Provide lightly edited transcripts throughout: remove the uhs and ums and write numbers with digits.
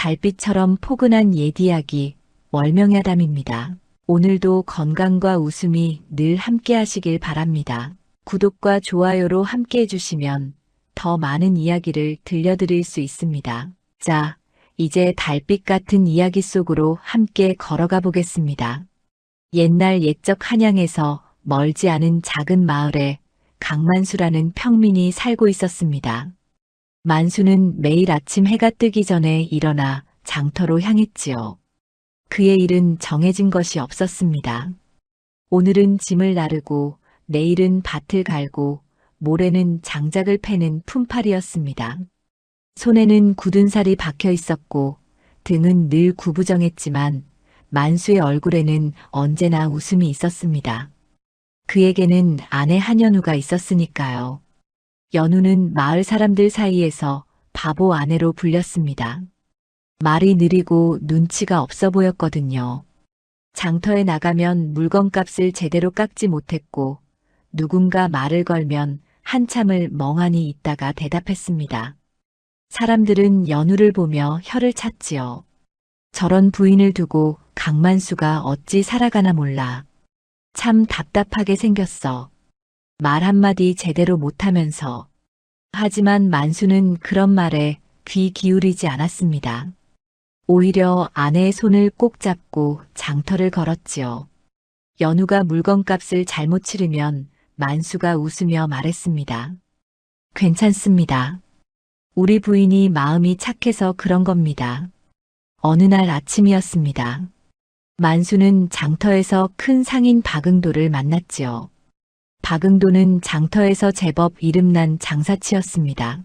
달빛처럼 포근한 옛 이야기, 월명야담입니다. 오늘도 건강과 웃음이 늘 함께 하시길 바랍니다. 구독과 좋아요로 함께 해주시면 더 많은 이야기를 들려드릴 수 있습니다. 자, 이제 달빛 같은 이야기 속으로 함께 걸어가 보겠습니다. 옛날 옛적 한양에서 멀지 않은 작은 마을에 강만수라는 평민이 살고 있었습니다. 만수는 매일 아침 해가 뜨기 전에 일어나 장터로 향했지요. 그의 일은 정해진 것이 없었습니다. 오늘은 짐을 나르고 내일은 밭을 갈고 모레는 장작을 패는 품팔이였습니다. 손에는 굳은 살이 박혀 있었고 등은 늘 구부정했지만 만수의 얼굴에는 언제나 웃음이 있었습니다. 그에게는 아내 한연우가 있었으니까요. 연우는 마을 사람들 사이에서 바보 아내로 불렸습니다. 말이 느리고 눈치가 없어 보였거든요. 장터에 나가면 물건값을 제대로 깎지 못했고 누군가 말을 걸면 한참을 멍하니 있다가 대답했습니다. 사람들은 연우를 보며 혀를 찼지요. 저런 부인을 두고 강만수가 어찌 살아가나 몰라. 참 답답하게 생겼어. 말 한마디 제대로 못하면서. 하지만 만수는 그런 말에 귀 기울이지 않았습니다. 오히려 아내의 손을 꼭 잡고 장터를 걸었지요. 연우가 물건값을 잘못 치르면 만수가 웃으며 말했습니다. 괜찮습니다. 우리 부인이 마음이 착해서 그런 겁니다. 어느 날 아침이었습니다. 만수는 장터에서 큰 상인 박응도를 만났지요. 박응도는 장터에서 제법 이름난 장사치였습니다.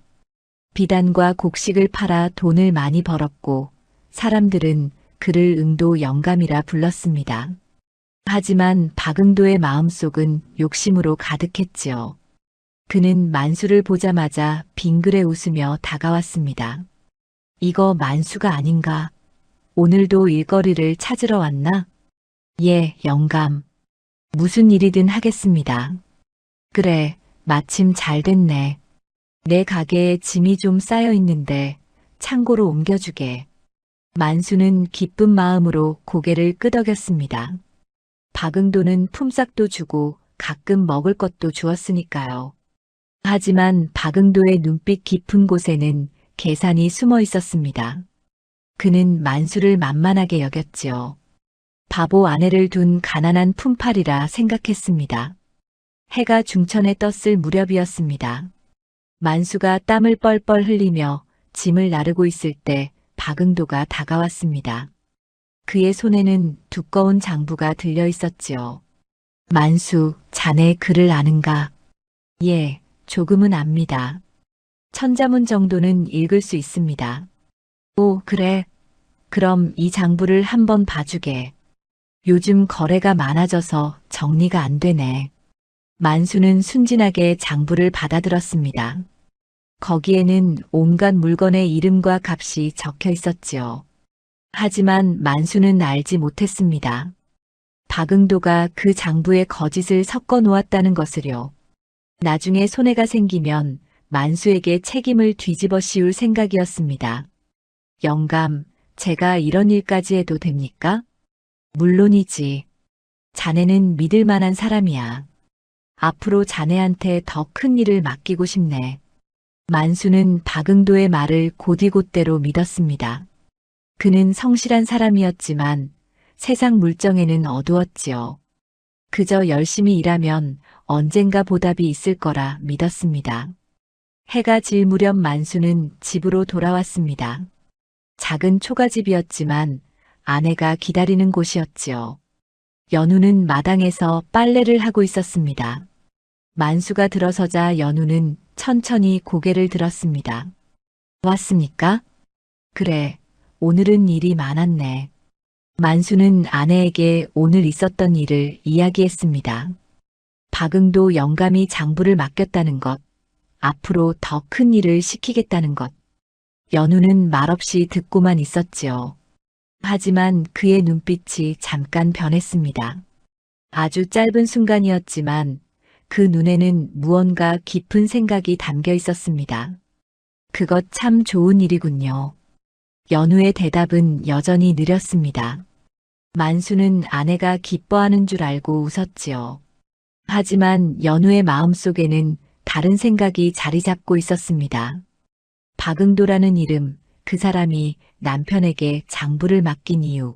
비단과 곡식을 팔아 돈을 많이 벌었고 사람들은 그를 응도 영감이라 불렀습니다. 하지만 박응도의 마음속은 욕심으로 가득했지요. 그는 만수를 보자마자 빙그레 웃으며 다가왔습니다. 이거 만수가 아닌가? 오늘도 일거리를 찾으러 왔나? 예, 영감. 무슨 일이든 하겠습니다. 그래, 마침 잘 됐네. 내 가게에 짐이 좀 쌓여 있는데 창고로 옮겨주게. 만수는 기쁜 마음으로 고개를 끄덕였습니다. 박응도는 품삯도 주고 가끔 먹을 것도 주었으니까요. 하지만 박응도의 눈빛 깊은 곳에는 계산이 숨어 있었습니다. 그는 만수를 만만하게 여겼지요. 바보 아내를 둔 가난한 품팔이라 생각했습니다. 해가 중천에 떴을 무렵이었습니다. 만수가 땀을 뻘뻘 흘리며 짐을 나르고 있을 때 박응도가 다가왔습니다. 그의 손에는 두꺼운 장부가 들려 있었지요. 만수, 자네 글을 아는가? 예, 조금은 압니다. 천자문 정도는 읽을 수 있습니다. 오, 그래. 그럼 이 장부를 한번 봐주게. 요즘 거래가 많아져서 정리가 안 되네. 만수는 순진하게 장부를 받아들었습니다. 거기에는 온갖 물건의 이름과 값이 적혀 있었지요. 하지만 만수는 알지 못했습니다. 박응도가 그 장부에 거짓을 섞어 놓았다는 것을요. 나중에 손해가 생기면 만수에게 책임을 뒤집어 씌울 생각이었습니다. 영감, 제가 이런 일까지 해도 됩니까? 물론이지. 자네는 믿을 만한 사람이야. 앞으로 자네한테 더 큰 일을 맡기고 싶네. 만수는 박응도의 말을 곧이곧대로 믿었습니다. 그는 성실한 사람이었지만 세상 물정에는 어두웠지요. 그저 열심히 일하면 언젠가 보답이 있을 거라 믿었습니다. 해가 질 무렵 만수는 집으로 돌아왔습니다. 작은 초가집이었지만 아내가 기다리는 곳이었지요. 연우는 마당에서 빨래를 하고 있었습니다. 만수가 들어서자 연우는 천천히 고개를 들었습니다. 왔습니까? 그래, 오늘은 일이 많았네. 만수는 아내에게 오늘 있었던 일을 이야기했습니다. 박응도 영감이 장부를 맡겼다는 것, 앞으로 더 큰 일을 시키겠다는 것. 연우는 말없이 듣고만 있었지요. 하지만 그의 눈빛이 잠깐 변했습니다. 아주 짧은 순간이었지만 그 눈에는 무언가 깊은 생각이 담겨 있었습니다. 그것 참 좋은 일이군요. 연우의 대답은 여전히 느렸습니다. 만수는 아내가 기뻐하는 줄 알고 웃었지요. 하지만 연우의 마음속에는 다른 생각이 자리 잡고 있었습니다. 박응도라는 이름, 그 사람이 남편에게 장부를 맡긴 이유.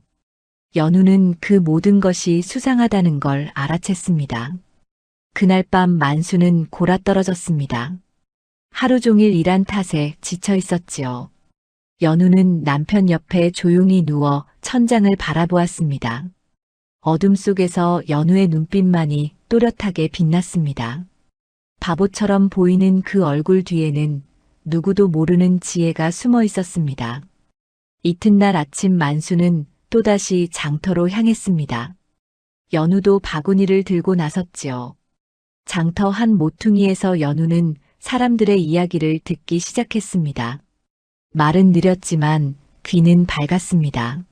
연우는 그 모든 것이 수상하다는 걸 알아챘습니다. 그날 밤 만수는 골아떨어졌습니다. 하루 종일 일한 탓에 지쳐 있었지요. 연우는 남편 옆에 조용히 누워 천장을 바라보았습니다. 어둠 속에서 연우의 눈빛만이 또렷하게 빛났습니다. 바보처럼 보이는 그 얼굴 뒤에는 누구도 모르는 지혜가 숨어 있었습니다. 이튿날 아침 만수는 또다시 장터로 향했습니다. 연우도 바구니를 들고 나섰지요. 장터 한 모퉁이에서 연우는 사람들의 이야기를 듣기 시작했습니다. 말은 느렸지만 귀는 밝았습니다.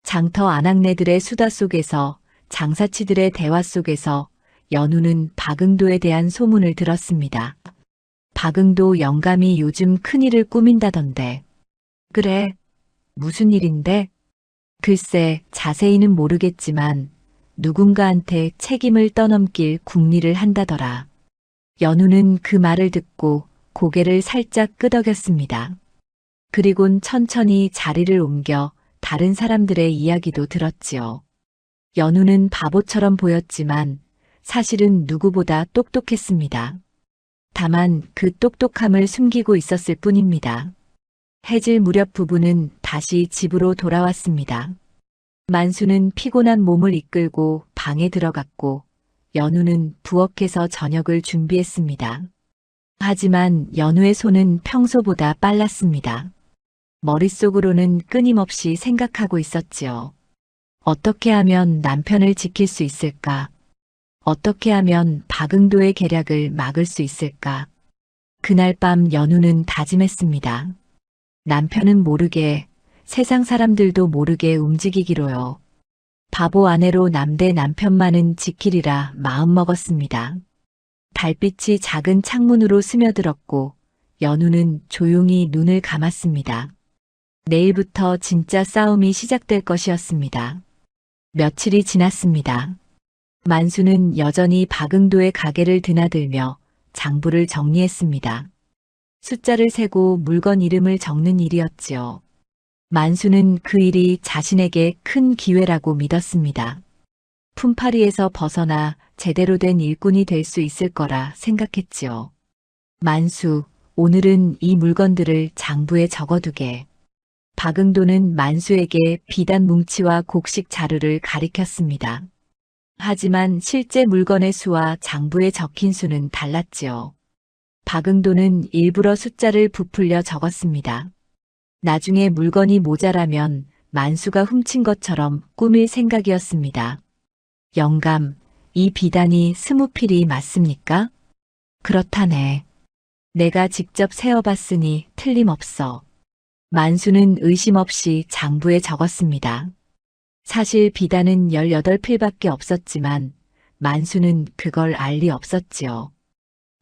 장터 아낙네들의 수다 속에서, 장사치들의 대화 속에서 연우는 박응도에 대한 소문을 들었습니다. 박응도 영감이 요즘 큰일을 꾸민다던데. 그래, 무슨 일인데? 글쎄, 자세히는 모르겠지만 누군가한테 책임을 떠넘길 궁리를 한다더라. 연우는 그 말을 듣고 고개를 살짝 끄덕였습니다. 그리곤 천천히 자리를 옮겨 다른 사람들의 이야기도 들었지요. 연우는 바보처럼 보였지만 사실은 누구보다 똑똑했습니다. 다만 그 똑똑함을 숨기고 있었을 뿐입니다. 해질 무렵 부부는 다시 집으로 돌아왔습니다. 만수는 피곤한 몸을 이끌고 방에 들어갔고 연우는 부엌에서 저녁을 준비했습니다. 하지만 연우의 손은 평소보다 빨랐습니다. 머릿속으로는 끊임없이 생각하고 있었지요. 어떻게 하면 남편을 지킬 수 있을까? 어떻게 하면 박응도의 계략을 막을 수 있을까? 그날 밤 연우는 다짐했습니다. 남편은 모르게, 세상 사람들도 모르게 움직이기로요. 바보 아내로 남대 남편만은 지키리라 마음먹었습니다. 달빛이 작은 창문으로 스며들었고 연우는 조용히 눈을 감았습니다. 내일부터 진짜 싸움이 시작될 것이었습니다. 며칠이 지났습니다. 만수는 여전히 박응도의 가게를 드나들며 장부를 정리했습니다. 숫자를 세고 물건 이름을 적는 일이었지요. 만수는 그 일이 자신에게 큰 기회라고 믿었습니다. 품팔이에서 벗어나 제대로 된 일꾼이 될 수 있을 거라 생각했지요. 만수, 오늘은 이 물건들을 장부에 적어두게. 박응도는 만수에게 비단 뭉치와 곡식 자루를 가리켰습니다. 하지만 실제 물건의 수와 장부에 적힌 수는 달랐지요. 박응도는 일부러 숫자를 부풀려 적었습니다. 나중에 물건이 모자라면 만수가 훔친 것처럼 꾸밀 생각이었습니다. 영감, 이 비단이 20필이 맞습니까? 그렇다네. 내가 직접 세어봤으니 틀림없어. 만수는 의심 없이 장부에 적었습니다. 사실 비단은 18필밖에 없었지만 만수는 그걸 알 리 없었지요.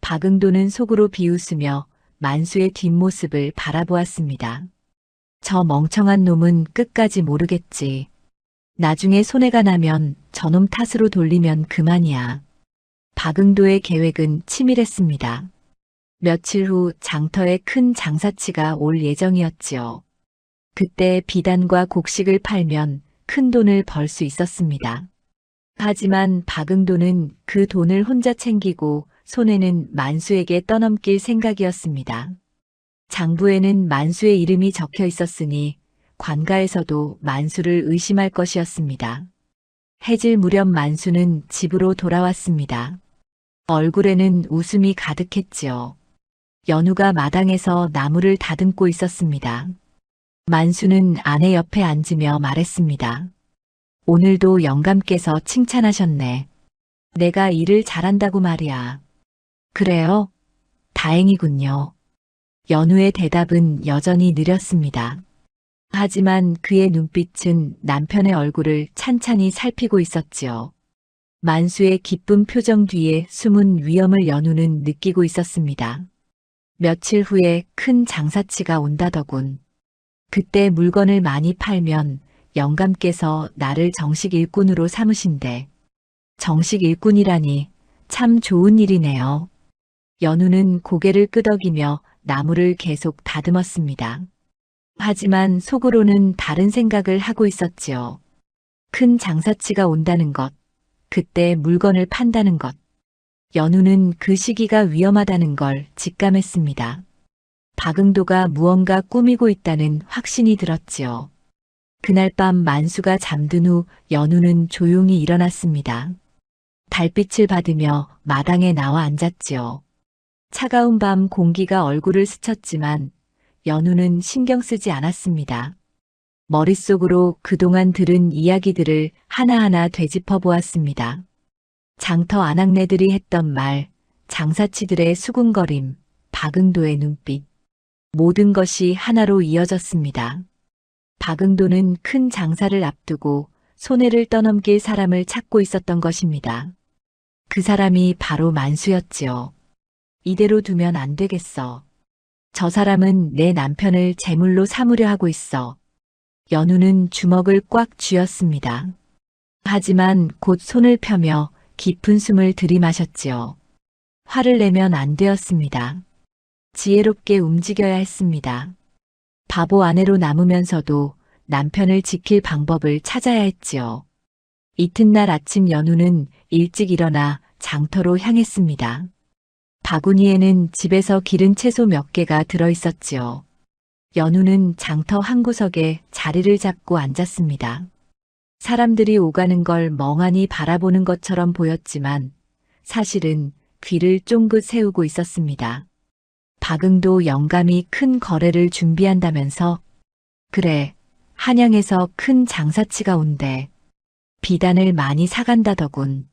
박응도는 속으로 비웃으며 만수의 뒷모습을 바라보았습니다. 저 멍청한 놈은 끝까지 모르겠지. 나중에 손해가 나면 저놈 탓으로 돌리면 그만이야. 박응도의 계획은 치밀했습니다. 며칠 후 장터에 큰 장사치가 올 예정이었지요. 그때 비단과 곡식을 팔면 큰 돈을 벌 수 있었습니다. 하지만 박응도는 그 돈을 혼자 챙기고 손해는 만수에게 떠넘길 생각이었습니다. 장부에는 만수의 이름이 적혀 있었으니 관가에서도 만수를 의심할 것이었습니다. 해질 무렵 만수는 집으로 돌아왔습니다. 얼굴에는 웃음이 가득했지요. 연우가 마당에서 나무를 다듬고 있었습니다. 만수는 아내 옆에 앉으며 말했습니다. 오늘도 영감께서 칭찬하셨네. 내가 일을 잘한다고 말이야. 그래요? 다행이군요. 연우의 대답은 여전히 느렸습니다. 하지만 그의 눈빛은 남편의 얼굴을 찬찬히 살피고 있었지요. 만수의 기쁜 표정 뒤에 숨은 위험을 연우는 느끼고 있었습니다. 며칠 후에 큰 장사치가 온다더군. 그때 물건을 많이 팔면 영감께서 나를 정식 일꾼으로 삼으신대. 정식 일꾼이라니 참 좋은 일이네요. 연우는 고개를 끄덕이며 나무를 계속 다듬었습니다. 하지만 속으로는 다른 생각을 하고 있었지요. 큰 장사치가 온다는 것, 그때 물건을 판다는 것. 연우는 그 시기가 위험하다는 걸 직감했습니다. 박응도가 무언가 꾸미고 있다는 확신이 들었지요. 그날 밤 만수가 잠든 후 연우는 조용히 일어났습니다. 달빛을 받으며 마당에 나와 앉았지요. 차가운 밤 공기가 얼굴을 스쳤지만 연우는 신경 쓰지 않았습니다. 머릿속으로 그동안 들은 이야기들을 하나하나 되짚어 보았습니다. 장터 아낙네들이 했던 말, 장사치들의 수군거림, 박응도의 눈빛. 모든 것이 하나로 이어졌습니다. 박응도는 큰 장사를 앞두고 손해를 떠넘길 사람을 찾고 있었던 것입니다. 그 사람이 바로 만수였지요. 이대로 두면 안 되겠어. 저 사람은 내 남편을 제물로 삼으려 하고 있어. 연우는 주먹을 꽉 쥐었습니다. 하지만 곧 손을 펴며 깊은 숨을 들이마셨지요. 화를 내면 안 되었습니다. 지혜롭게 움직여야 했습니다. 바보 아내로 남으면서도 남편을 지킬 방법을 찾아야 했지요. 이튿날 아침 연우는 일찍 일어나 장터로 향했습니다. 바구니에는 집에서 기른 채소 몇 개가 들어있었지요. 연우는 장터 한 구석에 자리를 잡고 앉았습니다. 사람들이 오가는 걸 멍하니 바라보는 것처럼 보였지만 사실은 귀를 쫑긋 세우고 있었습니다. 박응도 영감이 큰 거래를 준비한다면서? 그래, 한양에서 큰 장사치가 온대. 비단을 많이 사간다더군.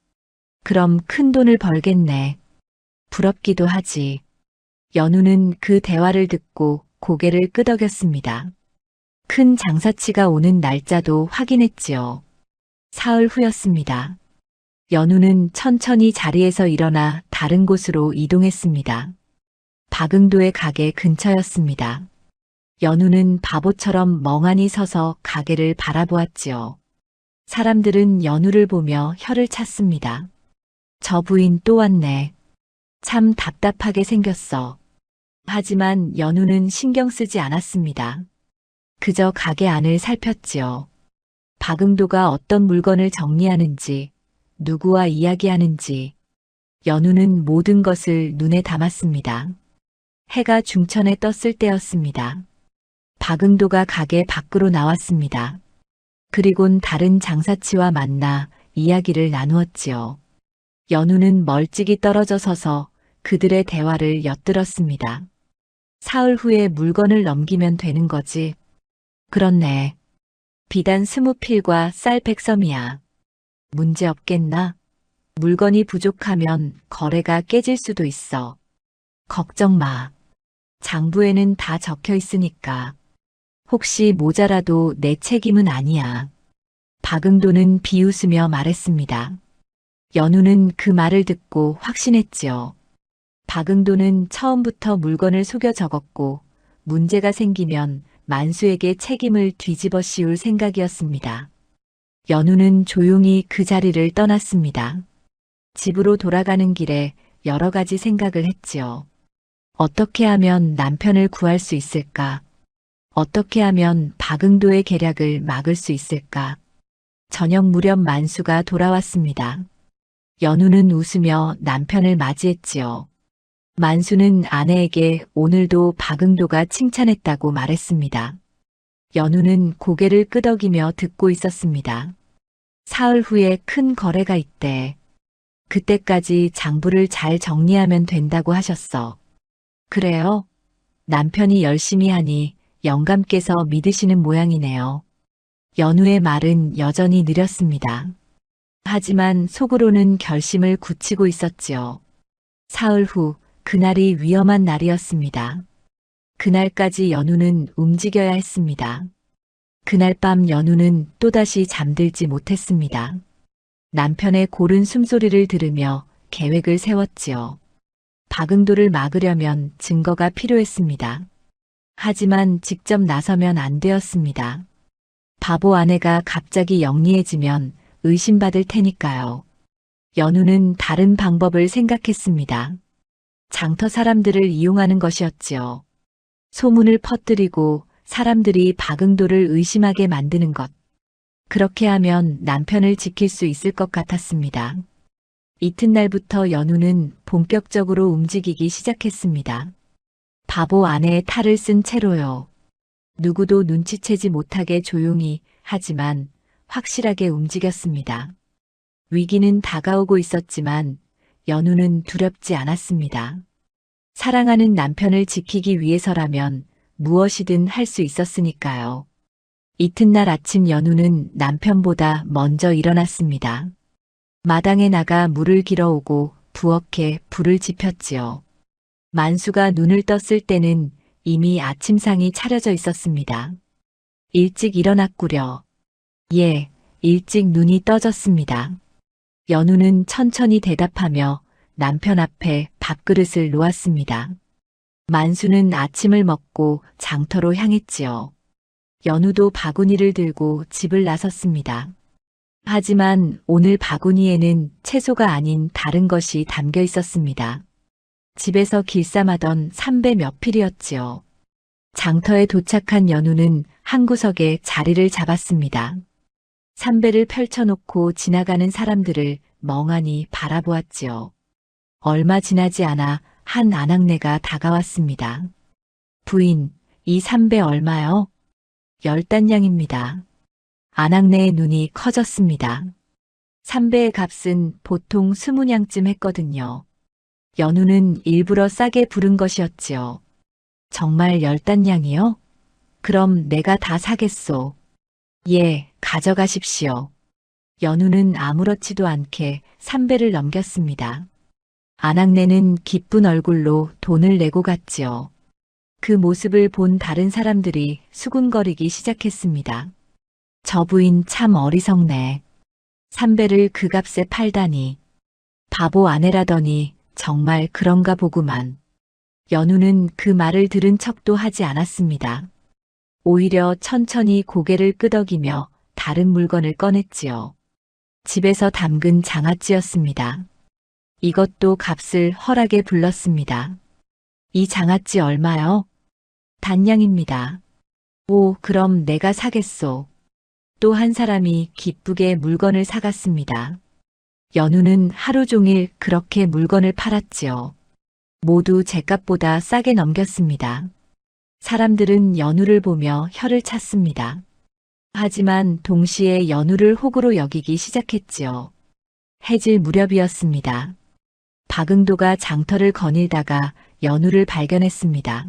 그럼 큰 돈을 벌겠네. 부럽기도 하지. 연우는 그 대화를 듣고 고개를 끄덕였습니다. 큰 장사치가 오는 날짜도 확인했지요. 사흘 후였습니다. 연우는 천천히 자리에서 일어나 다른 곳으로 이동했습니다. 박응도의 가게 근처였습니다. 연우는 바보처럼 멍하니 서서 가게를 바라보았지요. 사람들은 연우를 보며 혀를 찼습니다. 저 부인 또 왔네. 참 답답하게 생겼어. 하지만 연우는 신경 쓰지 않았습니다. 그저 가게 안을 살폈지요. 박응도가 어떤 물건을 정리하는지, 누구와 이야기하는지, 연우는 모든 것을 눈에 담았습니다. 해가 중천에 떴을 때였습니다. 박응도가 가게 밖으로 나왔습니다. 그리곤 다른 장사치와 만나 이야기를 나누었지요. 연우는 멀찍이 떨어져 서서 그들의 대화를 엿들었습니다. 사흘 후에 물건을 넘기면 되는 거지. 그렇네. 비단 20필과 쌀 100섬이야. 문제 없겠나? 물건이 부족하면 거래가 깨질 수도 있어. 걱정 마. 장부에는 다 적혀 있으니까. 혹시 모자라도 내 책임은 아니야. 박응도는 비웃으며 말했습니다. 연우는 그 말을 듣고 확신했지요. 박응도는 처음부터 물건을 속여 적었고 문제가 생기면 만수에게 책임을 뒤집어 씌울 생각이었습니다. 연우는 조용히 그 자리를 떠났습니다. 집으로 돌아가는 길에 여러 가지 생각을 했지요. 어떻게 하면 남편을 구할 수 있을까? 어떻게 하면 박응도의 계략을 막을 수 있을까? 저녁 무렵 만수가 돌아왔습니다. 연우는 웃으며 남편을 맞이했지요. 만수는 아내에게 오늘도 박응도가 칭찬했다고 말했습니다. 연우는 고개를 끄덕이며 듣고 있었습니다. 사흘 후에 큰 거래가 있대. 그때까지 장부를 잘 정리하면 된다고 하셨어. 그래요? 남편이 열심히 하니 영감께서 믿으시는 모양이네요. 연우의 말은 여전히 느렸습니다. 하지만 속으로는 결심을 굳히고 있었지요. 사흘 후 그날이 위험한 날이었습니다. 그날까지 연우는 움직여야 했습니다. 그날 밤 연우는 또다시 잠들지 못했습니다. 남편의 고른 숨소리를 들으며 계획을 세웠지요. 박응도를 막으려면 증거가 필요했습니다. 하지만 직접 나서면 안 되었습니다. 바보 아내가 갑자기 영리해지면 의심받을 테니까요. 연우는 다른 방법을 생각했습니다. 장터 사람들을 이용하는 것이었지요. 소문을 퍼뜨리고 사람들이 박응도를 의심하게 만드는 것. 그렇게 하면 남편을 지킬 수 있을 것 같았습니다. 이튿날부터 연우는 본격적으로 움직이기 시작했습니다. 바보 아내의 탈을 쓴 채로요. 누구도 눈치채지 못하게 조용히 하지만 확실하게 움직였습니다. 위기는 다가오고 있었지만 연우는 두렵지 않았습니다. 사랑하는 남편을 지키기 위해서라면 무엇이든 할 수 있었으니까요. 이튿날 아침 연우는 남편보다 먼저 일어났습니다. 마당에 나가 물을 길어오고 부엌에 불을 지폈지요. 만수가 눈을 떴을 때는 이미 아침상이 차려져 있었습니다. 일찍 일어났구려. 예, 일찍 눈이 떠졌습니다. 연우는 천천히 대답하며 남편 앞에 밥그릇을 놓았습니다. 만수는 아침을 먹고 장터로 향했지요. 연우도 바구니를 들고 집을 나섰습니다. 하지만 오늘 바구니에는 채소가 아닌 다른 것이 담겨 있었습니다. 집에서 길쌈하던 삼배 몇 필이었지요. 장터에 도착한 연우는 한 구석에 자리를 잡았습니다. 삼배를 펼쳐놓고 지나가는 사람들을 멍하니 바라보았지요. 얼마 지나지 않아 한 아낙네가 다가왔습니다. 부인, 이 삼배 얼마요? 10단량입니다. 아낙네의 눈이 커졌습니다. 삼배의 값은 보통 20냥쯤 했거든요. 연우는 일부러 싸게 부른 것이었지요. 정말 10단량이요? 그럼 내가 다 사겠소. 예, 가져가십시오. 연우는 아무렇지도 않게 삼배를 넘겼습니다. 아낙네는 기쁜 얼굴로 돈을 내고 갔지요. 그 모습을 본 다른 사람들이 수군거리기 시작했습니다. 저 부인 참 어리석네. 삼배를 그 값에 팔다니. 바보 아내라더니 정말 그런가 보구만. 연우는 그 말을 들은 척도 하지 않았습니다. 오히려 천천히 고개를 끄덕이며 다른 물건을 꺼냈지요. 집에서 담근 장아찌였습니다. 이것도 값을 허하게 불렀습니다. 이 장아찌 얼마요? 단량입니다. 오, 그럼 내가 사겠소. 또 한 사람이 기쁘게 물건을 사갔습니다. 연우는 하루 종일 그렇게 물건을 팔았지요. 모두 제값보다 싸게 넘겼습니다. 사람들은 연우를 보며 혀를 찼습니다. 하지만 동시에 연우를 호구로 여기기 시작했지요. 해질 무렵이었습니다. 박응도가 장터를 거닐다가 연우를 발견했습니다.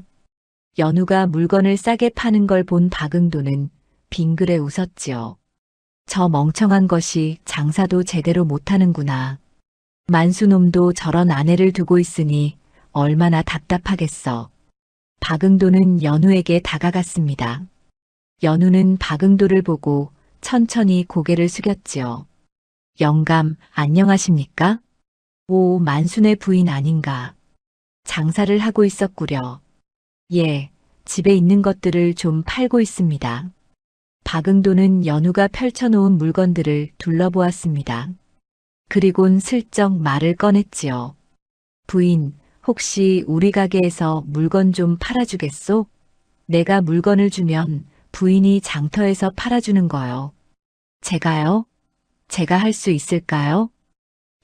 연우가 물건을 싸게 파는 걸 본 박응도는 빙그레 웃었지요. 저 멍청한 것이 장사도 제대로 못하는구나. 만수놈도 저런 아내를 두고 있으니 얼마나 답답하겠어. 박응도는 연우에게 다가갔습니다. 연우는 박응도를 보고 천천히 고개를 숙였지요. 영감, 안녕하십니까? 오, 만순의 부인 아닌가. 장사를 하고 있었구려. 예, 집에 있는 것들을 좀 팔고 있습니다. 박응도는 연우가 펼쳐놓은 물건들을 둘러보았습니다. 그리곤 슬쩍 말을 꺼냈지요. 부인, 혹시 우리 가게에서 물건 좀 팔아주겠소? 내가 물건을 주면 부인이 장터에서 팔아주는 거요. 제가요? 제가 할 수 있을까요?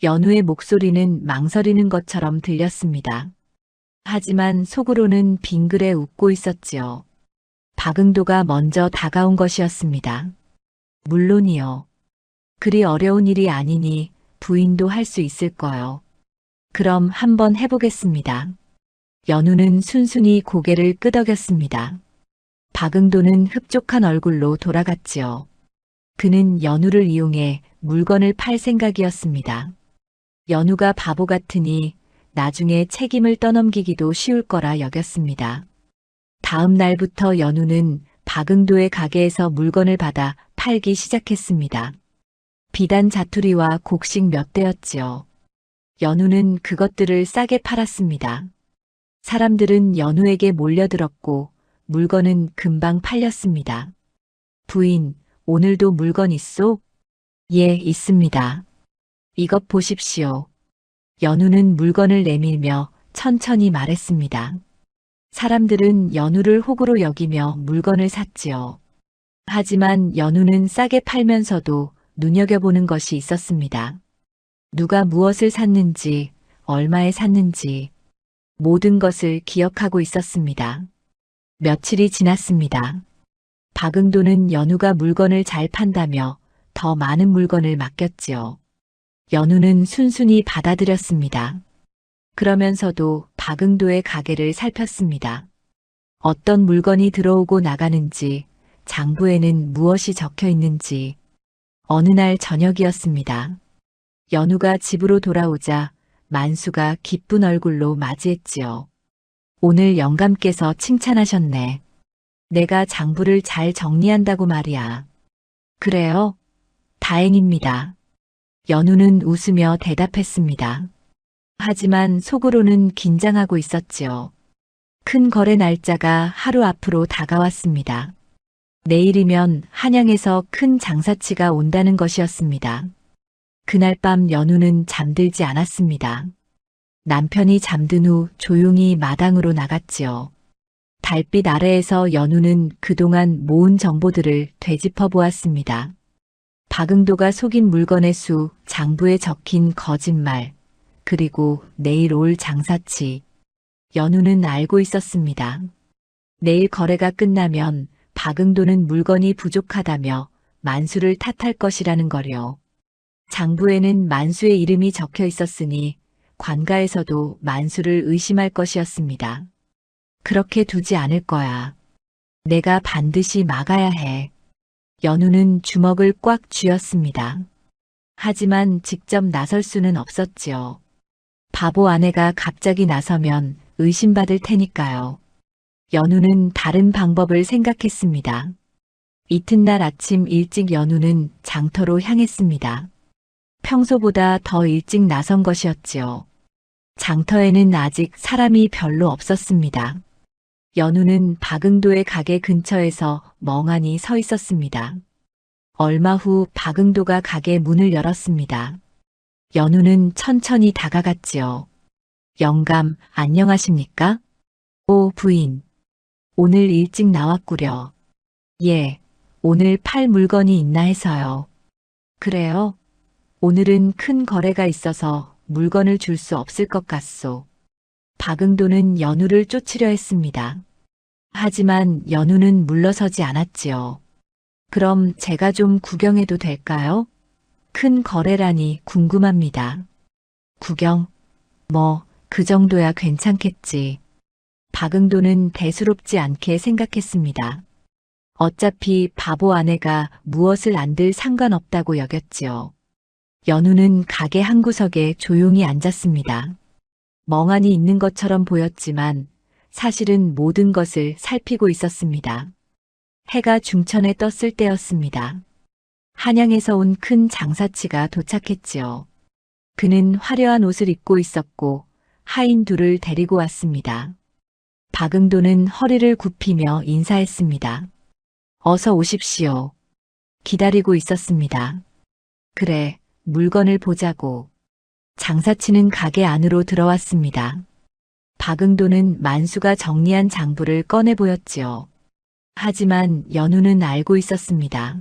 연우의 목소리는 망설이는 것처럼 들렸습니다. 하지만 속으로는 빙그레 웃고 있었지요. 박응도가 먼저 다가온 것이었습니다. 물론이요. 그리 어려운 일이 아니니 부인도 할 수 있을 거요. 그럼 한번 해보겠습니다. 연우는 순순히 고개를 끄덕였습니다. 박응도는 흡족한 얼굴로 돌아갔지요. 그는 연우를 이용해 물건을 팔 생각이었습니다. 연우가 바보 같으니 나중에 책임을 떠넘기기도 쉬울 거라 여겼습니다. 다음 날부터 연우는 박응도의 가게에서 물건을 받아 팔기 시작했습니다. 비단 자투리와 곡식 몇 대였지요. 연우는 그것들을 싸게 팔았습니다. 사람들은 연우에게 몰려들었고 물건은 금방 팔렸습니다. 부인, 오늘도 물건 있소? 예, 있습니다. 이것 보십시오. 연우는 물건을 내밀며 천천히 말했습니다. 사람들은 연우를 호구로 여기며 물건을 샀지요. 하지만 연우는 싸게 팔면서도 눈여겨보는 것이 있었습니다. 누가 무엇을 샀는지, 얼마에 샀는지, 모든 것을 기억하고 있었습니다. 며칠이 지났습니다. 박응도는 연우가 물건을 잘 판다며 더 많은 물건을 맡겼지요. 연우는 순순히 받아들였습니다. 그러면서도 박응도의 가게를 살폈습니다. 어떤 물건이 들어오고 나가는지, 장부에는 무엇이 적혀 있는지. 어느 날 저녁이었습니다. 연우가 집으로 돌아오자 만수가 기쁜 얼굴로 맞이했지요. 오늘 영감께서 칭찬하셨네. 내가 장부를 잘 정리한다고 말이야. 그래요? 다행입니다. 연우는 웃으며 대답했습니다. 하지만 속으로는 긴장하고 있었지요. 큰 거래 날짜가 하루 앞으로 다가왔습니다. 내일이면 한양에서 큰 장사치가 온다는 것이었습니다. 그날 밤 연우는 잠들지 않았습니다. 남편이 잠든 후 조용히 마당으로 나갔지요. 달빛 아래에서 연우는 그동안 모은 정보들을 되짚어 보았습니다. 박응도가 속인 물건의 수, 장부에 적힌 거짓말, 그리고 내일 올 장사치. 연우는 알고 있었습니다. 내일 거래가 끝나면 박응도는 물건이 부족하다며 만수를 탓할 것이라는 거요. 장부에는 만수의 이름이 적혀 있었으니 관가에서도 만수를 의심할 것이었습니다. 그렇게 두지 않을 거야. 내가 반드시 막아야 해. 연우는 주먹을 꽉 쥐었습니다. 하지만 직접 나설 수는 없었지요. 바보 아내가 갑자기 나서면 의심받을 테니까요. 연우는 다른 방법을 생각했습니다. 이튿날 아침 일찍 연우는 장터로 향했습니다. 평소보다 더 일찍 나선 것이었지요. 장터에는 아직 사람이 별로 없었습니다. 연우는 박응도의 가게 근처에서 멍하니 서 있었습니다. 얼마 후 박응도가 가게 문을 열었습니다. 연우는 천천히 다가갔지요. 영감, 안녕하십니까? 오, 부인. 오늘 일찍 나왔구려. 예, 오늘 팔 물건이 있나 해서요. 그래요? 오늘은 큰 거래가 있어서 물건을 줄 수 없을 것 같소. 박응도는 연우를 쫓으려 했습니다. 하지만 연우는 물러서지 않았지요. 그럼 제가 좀 구경해도 될까요? 큰 거래라니 궁금합니다. 구경? 뭐, 그 정도야 괜찮겠지. 박응도는 대수롭지 않게 생각했습니다. 어차피 바보 아내가 무엇을 안들 상관없다고 여겼지요. 연우는 가게 한 구석에 조용히 앉았습니다. 멍하니 있는 것처럼 보였지만 사실은 모든 것을 살피고 있었습니다. 해가 중천에 떴을 때였습니다. 한양에서 온 큰 장사치가 도착했지요. 그는 화려한 옷을 입고 있었고 하인 둘을 데리고 왔습니다. 박응도는 허리를 굽히며 인사했습니다. 어서 오십시오. 기다리고 있었습니다. 그래, 물건을 보자고. 장사치는 가게 안으로 들어왔습니다. 박응도는 만수가 정리한 장부를 꺼내 보였지요. 하지만 연우는 알고 있었습니다.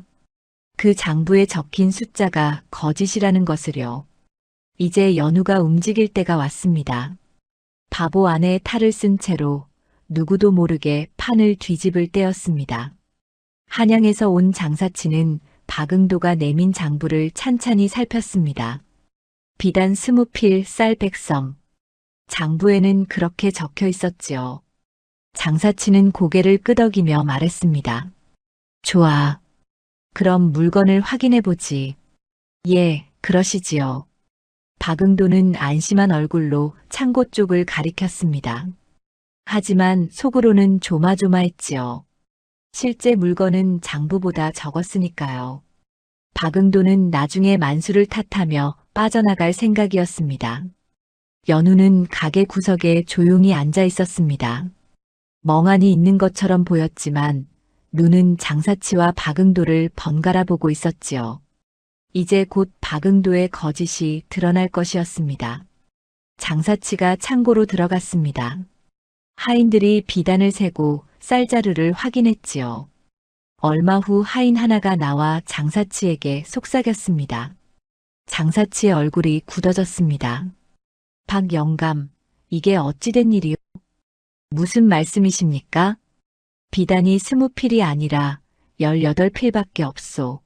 그 장부에 적힌 숫자가 거짓이라는 것을요. 이제 연우가 움직일 때가 왔습니다. 바보 아내의 탈을 쓴 채로 누구도 모르게 판을 뒤집을 때였습니다. 한양에서 온 장사치는 박응도가 내민 장부를 찬찬히 살폈습니다. 비단 20필 쌀 100성. 장부에는 그렇게 적혀 있었지요. 장사치는 고개를 끄덕이며 말했습니다. 좋아. 그럼 물건을 확인해 보지. 예, 그러시지요. 박응도는 안심한 얼굴로 창고 쪽을 가리켰습니다. 하지만 속으로는 조마조마했지요. 실제 물건은 장부보다 적었으니까요. 박응도는 나중에 만수를 탓하며 빠져나갈 생각이었습니다. 연우는 가게 구석에 조용히 앉아 있었습니다. 멍하니 있는 것처럼 보였지만 눈은 장사치와 박응도를 번갈아 보고 있었지요. 이제 곧 박응도의 거짓이 드러날 것이었습니다. 장사치가 창고로 들어갔습니다. 하인들이 비단을 세고 쌀자루를 확인했지요. 얼마 후 하인 하나가 나와 장사치에게 속삭였습니다. 장사치의 얼굴이 굳어졌습니다. 박 영감, 이게 어찌된 일이요? 무슨 말씀이십니까? 비단이 20필이 아니라 18필밖에 없소.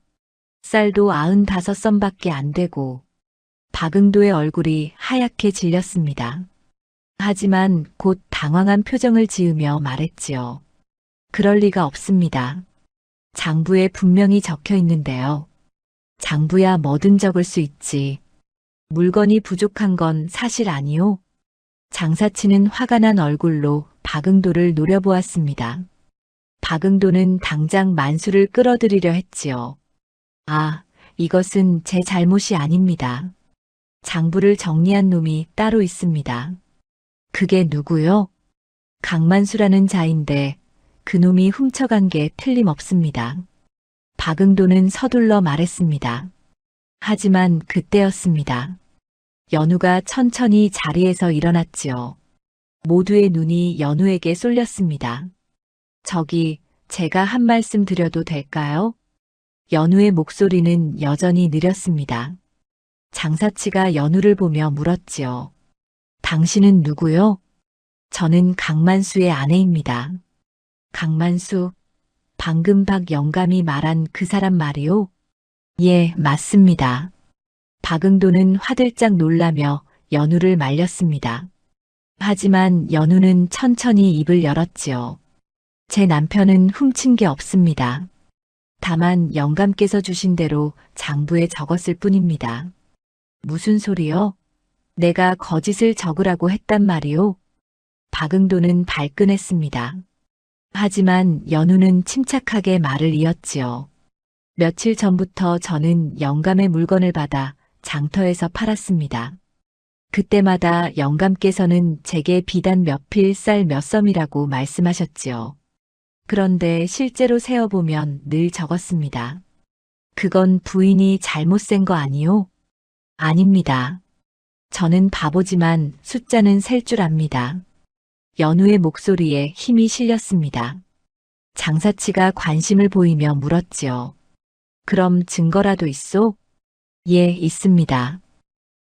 쌀도 95썸밖에 안 되고. 박응도의 얼굴이 하얗게 질렸습니다. 하지만 곧 당황한 표정을 지으며 말했지요. 그럴 리가 없습니다. 장부에 분명히 적혀 있는데요. 장부야 뭐든 적을 수 있지. 물건이 부족한 건 사실 아니오? 장사치는 화가 난 얼굴로 박응도를 노려보았습니다. 박응도는 당장 만수를 끌어들이려 했지요. 아, 이것은 제 잘못이 아닙니다. 장부를 정리한 놈이 따로 있습니다. 그게 누구요? 강만수라는 자인데 그놈이 훔쳐간 게 틀림없습니다. 박응도는 서둘러 말했습니다. 하지만 그때였습니다. 연우가 천천히 자리에서 일어났지요. 모두의 눈이 연우에게 쏠렸습니다. 저기, 제가 한 말씀 드려도 될까요? 연우의 목소리는 여전히 느렸습니다. 장사치가 연우를 보며 물었지요. 당신은 누구요? 저는 강만수의 아내입니다. 강만수, 방금 박 영감이 말한 그 사람 말이요? 예, 맞습니다. 박응도는 화들짝 놀라며 연우를 말렸습니다. 하지만 연우는 천천히 입을 열었지요. 제 남편은 훔친 게 없습니다. 다만 영감께서 주신 대로 장부에 적었을 뿐입니다. 무슨 소리요? 내가 거짓을 적으라고 했단 말이오? 박응도는 발끈했습니다. 하지만 연우는 침착하게 말을 이었지요. 며칠 전부터 저는 영감의 물건을 받아 장터에서 팔았습니다. 그때마다 영감께서는 제게 비단 몇 필 쌀 몇 썸이라고 말씀하셨지요. 그런데 실제로 세어보면 늘 적었습니다. 그건 부인이 잘못 센 거 아니오? 아닙니다. 저는 바보지만 숫자는 셀 줄 압니다. 연우의 목소리에 힘이 실렸습니다. 장사치가 관심을 보이며 물었지요. 그럼 증거라도 있소? 예, 있습니다.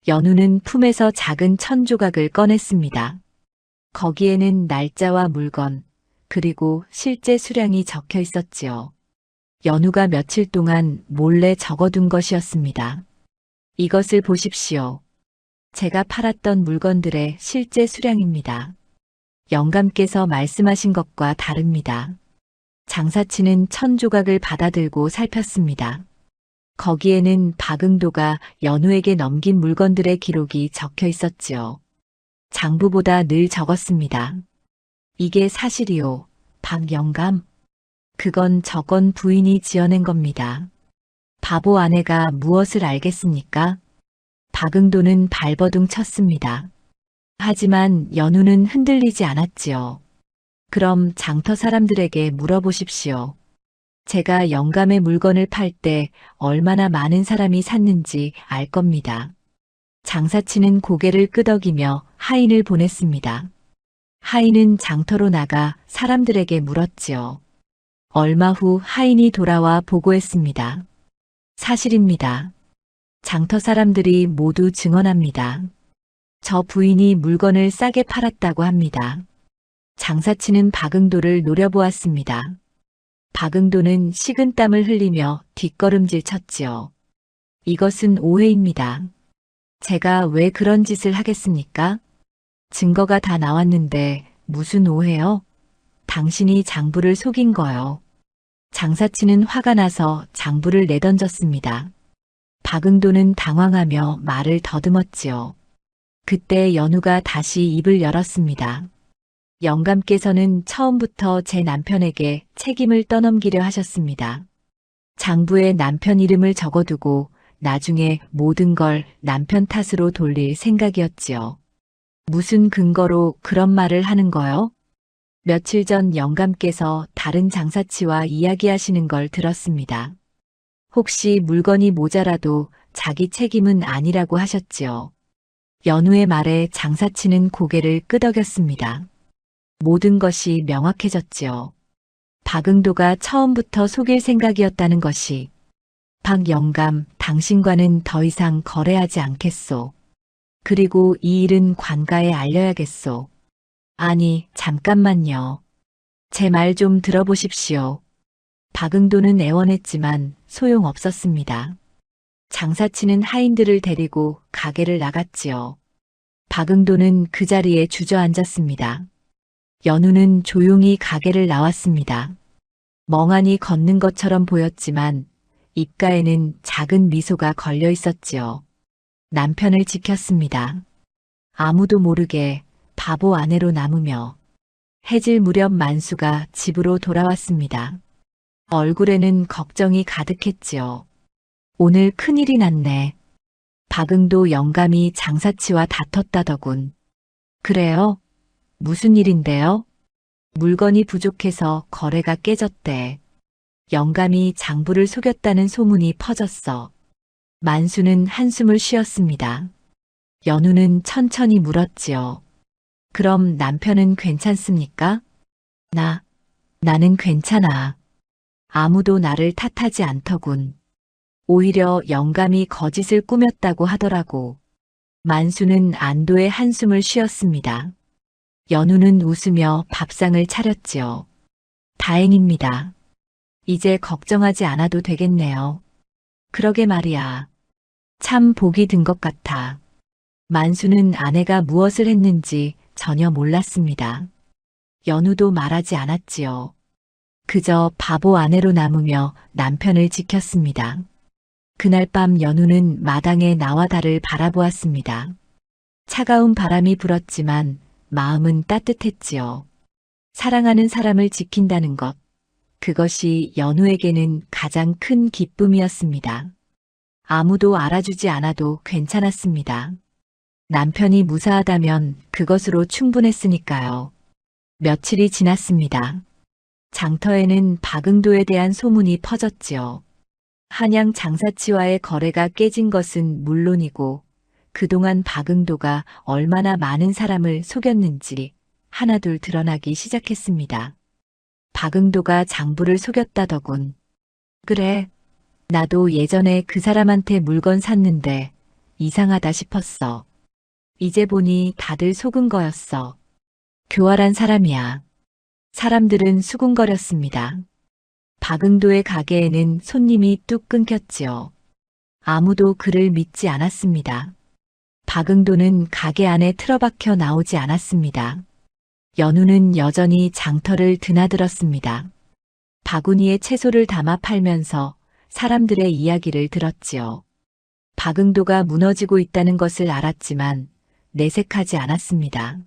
연우는 품에서 작은 천조각을 꺼냈습니다. 거기에는 날짜와 물건, 그리고 실제 수량이 적혀 있었지요. 연우가 며칠 동안 몰래 적어둔 것이었습니다. 이것을 보십시오. 제가 팔았던 물건들의 실제 수량입니다. 영감께서 말씀하신 것과 다릅니다. 장사치는 천조각을 받아들고 살폈습니다. 거기에는 박응도가 연우에게 넘긴 물건들의 기록이 적혀 있었지요. 장부보다 늘 적었습니다. 이게 사실이요, 박 영감. 그건 저건 부인이 지어낸 겁니다. 바보 아내가 무엇을 알겠습니까? 박응도는 발버둥 쳤습니다. 하지만 연우는 흔들리지 않았지요. 그럼 장터 사람들에게 물어보십시오. 제가 영감의 물건을 팔 때 얼마나 많은 사람이 샀는지 알 겁니다. 장사치는 고개를 끄덕이며 하인을 보냈습니다. 하인은 장터로 나가 사람들에게 물었지요. 얼마 후 하인이 돌아와 보고했습니다. 사실입니다. 장터 사람들이 모두 증언합니다. 저 부인이 물건을 싸게 팔았다고 합니다. 장사치는 박응도를 노려보았습니다. 박응도는 식은땀을 흘리며 뒷걸음질 쳤지요. 이것은 오해입니다. 제가 왜 그런 짓을 하겠습니까? 증거가 다 나왔는데 무슨 오해요? 당신이 장부를 속인 거요. 장사치는 화가 나서 장부를 내던졌습니다. 박응도는 당황하며 말을 더듬었지요. 그때 연우가 다시 입을 열었습니다. 영감께서는 처음부터 제 남편에게 책임을 떠넘기려 하셨습니다. 장부에 남편 이름을 적어두고 나중에 모든 걸 남편 탓으로 돌릴 생각이었지요. 무슨 근거로 그런 말을 하는 거요? 며칠 전 영감께서 다른 장사치와 이야기하시는 걸 들었습니다. 혹시 물건이 모자라도 자기 책임은 아니라고 하셨지요. 연우의 말에 장사치는 고개를 끄덕였습니다. 모든 것이 명확해졌지요. 박응도가 처음부터 속일 생각이었다는 것이. 박 영감, 당신과는 더 이상 거래하지 않겠소. 그리고 이 일은 관가에 알려야겠소. 아니, 잠깐만요. 제 말 좀 들어보십시오. 박응도는 애원했지만 소용없었습니다. 장사치는 하인들을 데리고 가게를 나갔지요. 박응도는 그 자리에 주저앉았습니다. 연우는 조용히 가게를 나왔습니다. 멍하니 걷는 것처럼 보였지만 입가에는 작은 미소가 걸려 있었지요. 남편을 지켰습니다. 아무도 모르게 바보 아내로 남으며 해질 무렵 만수가 집으로 돌아왔습니다. 얼굴에는 걱정이 가득했지요. 오늘 큰일이 났네. 박응도 영감이 장사치와 다퉜다더군. 그래요? 무슨 일인데요? 물건이 부족해서 거래가 깨졌대. 영감이 장부를 속였다는 소문이 퍼졌어. 만수는 한숨을 쉬었습니다. 연우는 천천히 물었지요. 그럼 남편은 괜찮습니까? 나는 괜찮아. 아무도 나를 탓하지 않더군. 오히려 영감이 거짓을 꾸몄다고 하더라고. 만수는 안도의 한숨을 쉬었습니다. 연우는 웃으며 밥상을 차렸지요. 다행입니다. 이제 걱정하지 않아도 되겠네요. 그러게 말이야. 참 복이 든 것 같아. 만수는 아내가 무엇을 했는지 전혀 몰랐습니다. 연우도 말하지 않았지요. 그저 바보 아내로 남으며 남편을 지켰습니다. 그날 밤 연우는 마당에 나와 달을 바라보았습니다. 차가운 바람이 불었지만 마음은 따뜻했지요. 사랑하는 사람을 지킨다는 것, 그것이 연우에게는 가장 큰 기쁨이었습니다. 아무도 알아주지 않아도 괜찮았습니다. 남편이 무사하다면 그것으로 충분했으니까요. 며칠이 지났습니다. 장터에는 박응도에 대한 소문이 퍼졌지요. 한양 장사치와의 거래가 깨진 것은 물론이고 그동안 박응도가 얼마나 많은 사람을 속였는지 하나둘 드러나기 시작했습니다. 박응도가 장부를 속였다더군. 그래, 나도 예전에 그 사람한테 물건 샀는데 이상하다 싶었어. 이제 보니 다들 속은 거였어. 교활한 사람이야. 사람들은 수군거렸습니다. 박응도의 가게에는 손님이 뚝 끊겼지요. 아무도 그를 믿지 않았습니다. 박응도는 가게 안에 틀어박혀 나오지 않았습니다. 연우는 여전히 장터를 드나들었습니다. 바구니에 채소를 담아 팔면서 사람들의 이야기를 들었지요. 박응도가 무너지고 있다는 것을 알았지만 내색하지 않았습니다.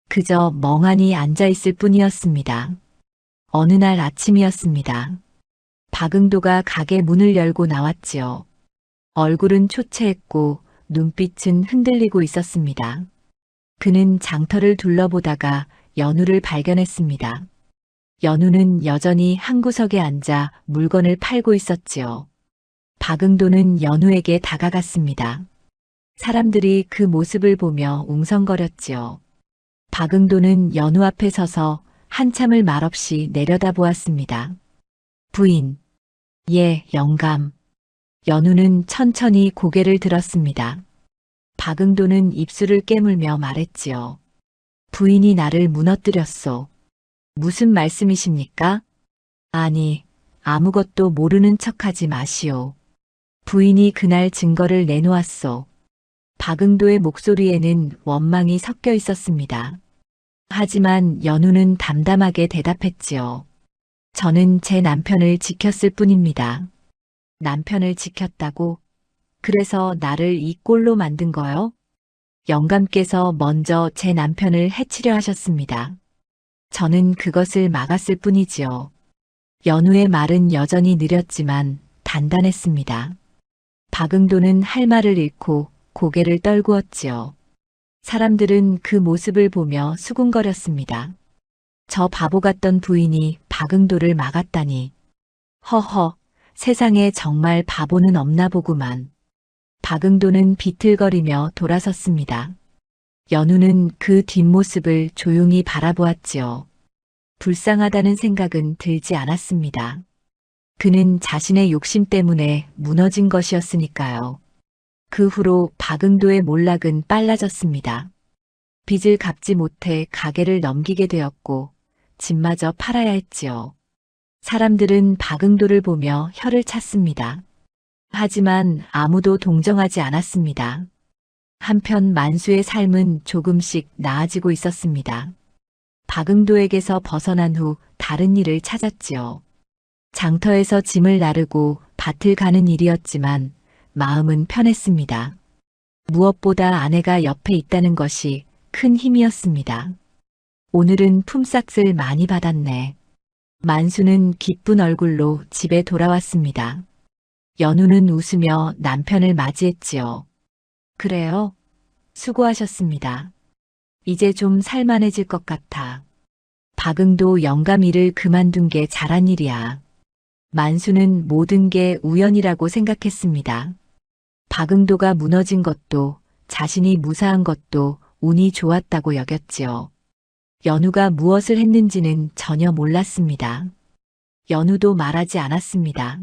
그저 멍하니 앉아 있을 뿐이었습니다. 어느 날 아침이었습니다. 박응도가 가게 문을 열고 나왔지요. 얼굴은 초췌했고 눈빛은 흔들리고 있었습니다. 그는 장터를 둘러보다가 연우를 발견했습니다. 연우는 여전히 한 구석에 앉아 물건을 팔고 있었지요. 박응도는 연우에게 다가갔습니다. 사람들이 그 모습을 보며 웅성거렸지요. 박응도는 연우 앞에 서서 한참을 말없이 내려다보았습니다. 부인. 예, 영감. 연우는 천천히 고개를 들었습니다. 박응도는 입술을 깨물며 말했지요. 부인이 나를 무너뜨렸소. 무슨 말씀이십니까? 아니, 아무것도 모르는 척하지 마시오. 부인이 그날 증거를 내놓았소. 박응도의 목소리에는 원망이 섞여 있었습니다. 하지만 연우는 담담하게 대답했지요. 저는 제 남편을 지켰을 뿐입니다. 남편을 지켰다고? 그래서 나를 이 꼴로 만든 거요? 영감께서 먼저 제 남편을 해치려 하셨습니다. 저는 그것을 막았을 뿐이지요. 연우의 말은 여전히 느렸지만 단단했습니다. 박응도는 할 말을 잃고 고개를 떨구었지요. 사람들은 그 모습을 보며 수군거렸습니다. 저 바보 같던 부인이 박응도를 막았다니. 허허, 세상에 정말 바보는 없나 보구만. 박응도는 비틀거리며 돌아섰습니다. 연우는 그 뒷모습을 조용히 바라보았지요. 불쌍하다는 생각은 들지 않았습니다. 그는 자신의 욕심 때문에 무너진 것이었으니까요. 그 후로 박응도의 몰락은 빨라졌습니다. 빚을 갚지 못해 가게를 넘기게 되었고 집마저 팔아야 했지요. 사람들은 박응도를 보며 혀를 찼습니다. 하지만 아무도 동정하지 않았습니다. 한편 만수의 삶은 조금씩 나아지고 있었습니다. 박응도에게서 벗어난 후 다른 일을 찾았지요. 장터에서 짐을 나르고 밭을 가는 일이었지만 마음은 편했습니다. 무엇보다 아내가 옆에 있다는 것이 큰 힘이었습니다. 오늘은 품삯을 많이 받았네. 만수는 기쁜 얼굴로 집에 돌아왔습니다. 연우는 웃으며 남편을 맞이했지요. 그래요? 수고하셨습니다. 이제 좀 살만해질 것 같아. 박응도 영감 일을 그만둔 게 잘한 일이야. 만수는 모든 게 우연이라고 생각했습니다. 박응도가 무너진 것도 자신이 무사한 것도 운이 좋았다고 여겼지요. 연우가 무엇을 했는지는 전혀 몰랐습니다. 연우도 말하지 않았습니다.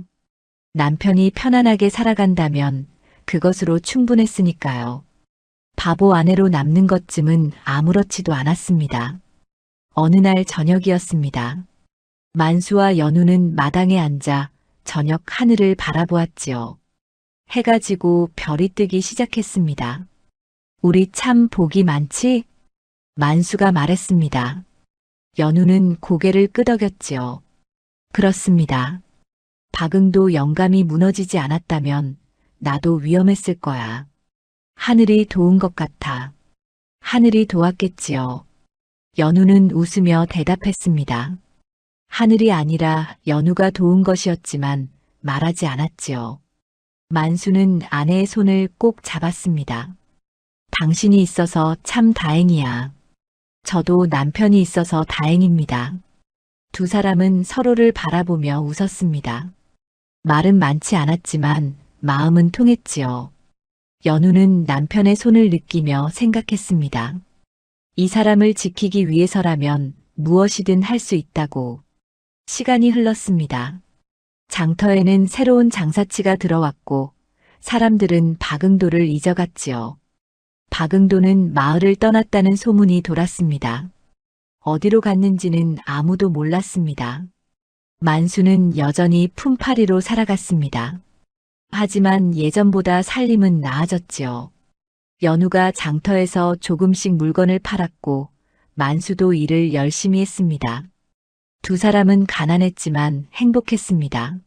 남편이 편안하게 살아간다면 그것으로 충분했으니까요. 바보 아내로 남는 것쯤은 아무렇지도 않았습니다. 어느 날 저녁이었습니다. 만수와 연우는 마당에 앉아 저녁 하늘을 바라보았지요. 해가 지고 별이 뜨기 시작했습니다. 우리 참 복이 많지? 만수가 말했습니다. 연우는 고개를 끄덕였지요. 그렇습니다. 박응도 영감이 무너지지 않았다면 나도 위험했을 거야. 하늘이 도운 것 같아. 하늘이 도왔겠지요. 연우는 웃으며 대답했습니다. 하늘이 아니라 연우가 도운 것이었지만 말하지 않았지요. 만수는 아내의 손을 꼭 잡았습니다. 당신이 있어서 참 다행이야. 저도 남편이 있어서 다행입니다. 두 사람은 서로를 바라보며 웃었습니다. 말은 많지 않았지만 마음은 통했지요. 연우는 남편의 손을 느끼며 생각했습니다. 이 사람을 지키기 위해서라면 무엇이든 할 수 있다고. 시간이 흘렀습니다. 장터에는 새로운 장사치가 들어왔고 사람들은 박응도를 잊어갔지요. 박응도는 마을을 떠났다는 소문이 돌았습니다. 어디로 갔는지는 아무도 몰랐습니다. 만수는 여전히 품팔이로 살아갔습니다. 하지만 예전보다 살림은 나아졌지요. 연우가 장터에서 조금씩 물건을 팔았고 만수도 일을 열심히 했습니다. 두 사람은 가난했지만 행복했습니다.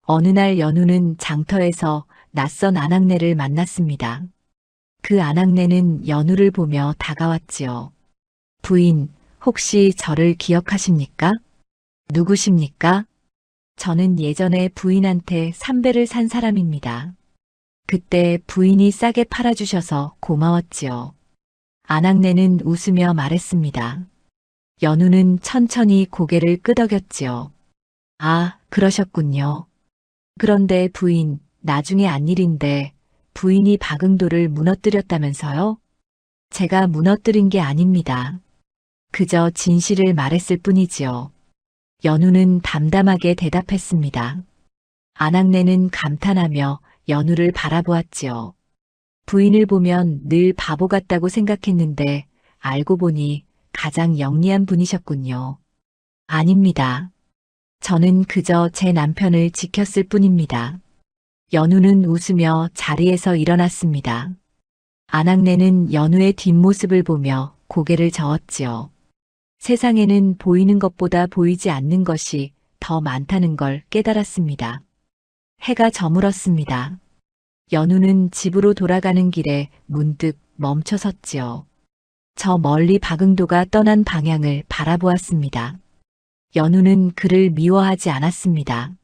어느 날 연우는 장터에서 낯선 아낙네를 만났습니다. 그 아낙네는 연우를 보며 다가왔지요. 부인, 혹시 저를 기억하십니까? 누구십니까? 저는 예전에 부인한테 삼배를 산 사람입니다. 그때 부인이 싸게 팔아주셔서 고마웠지요. 아낙네는 웃으며 말했습니다. 연우는 천천히 고개를 끄덕였지요. 아, 그러셨군요. 그런데 부인, 나중에 안 일인데 부인이 박응도를 무너뜨렸다면서요? 제가 무너뜨린 게 아닙니다. 그저 진실을 말했을 뿐이지요. 연우는 담담하게 대답했습니다. 아낙네는 감탄하며 연우를 바라보았지요. 부인을 보면 늘 바보 같다고 생각했는데 알고 보니 가장 영리한 분이셨군요. 아닙니다. 저는 그저 제 남편을 지켰을 뿐입니다. 연우는 웃으며 자리에서 일어났습니다. 아낙네는 연우의 뒷모습을 보며 고개를 저었지요. 세상에는 보이는 것보다 보이지 않는 것이 더 많다는 걸 깨달았습니다. 해가 저물었습니다. 연우는 집으로 돌아가는 길에 문득 멈춰 섰지요. 저 멀리 박응도가 떠난 방향을 바라보았습니다. 연우는 그를 미워하지 않았습니다.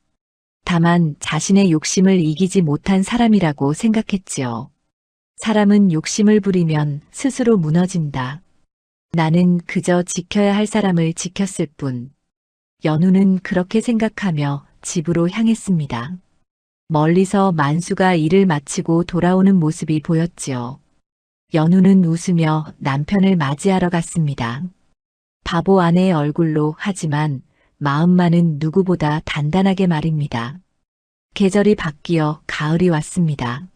다만 자신의 욕심을 이기지 못한 사람이라고 생각했지요. 사람은 욕심을 부리면 스스로 무너진다. 나는 그저 지켜야 할 사람을 지켰을 뿐. 연우는 그렇게 생각하며 집으로 향했습니다. 멀리서 만수가 일을 마치고 돌아오는 모습이 보였지요. 연우는 웃으며 남편을 맞이하러 갔습니다. 바보 아내의 얼굴로 하지만 마음만은 누구보다 단단하게 말입니다. 계절이 바뀌어 가을이 왔습니다.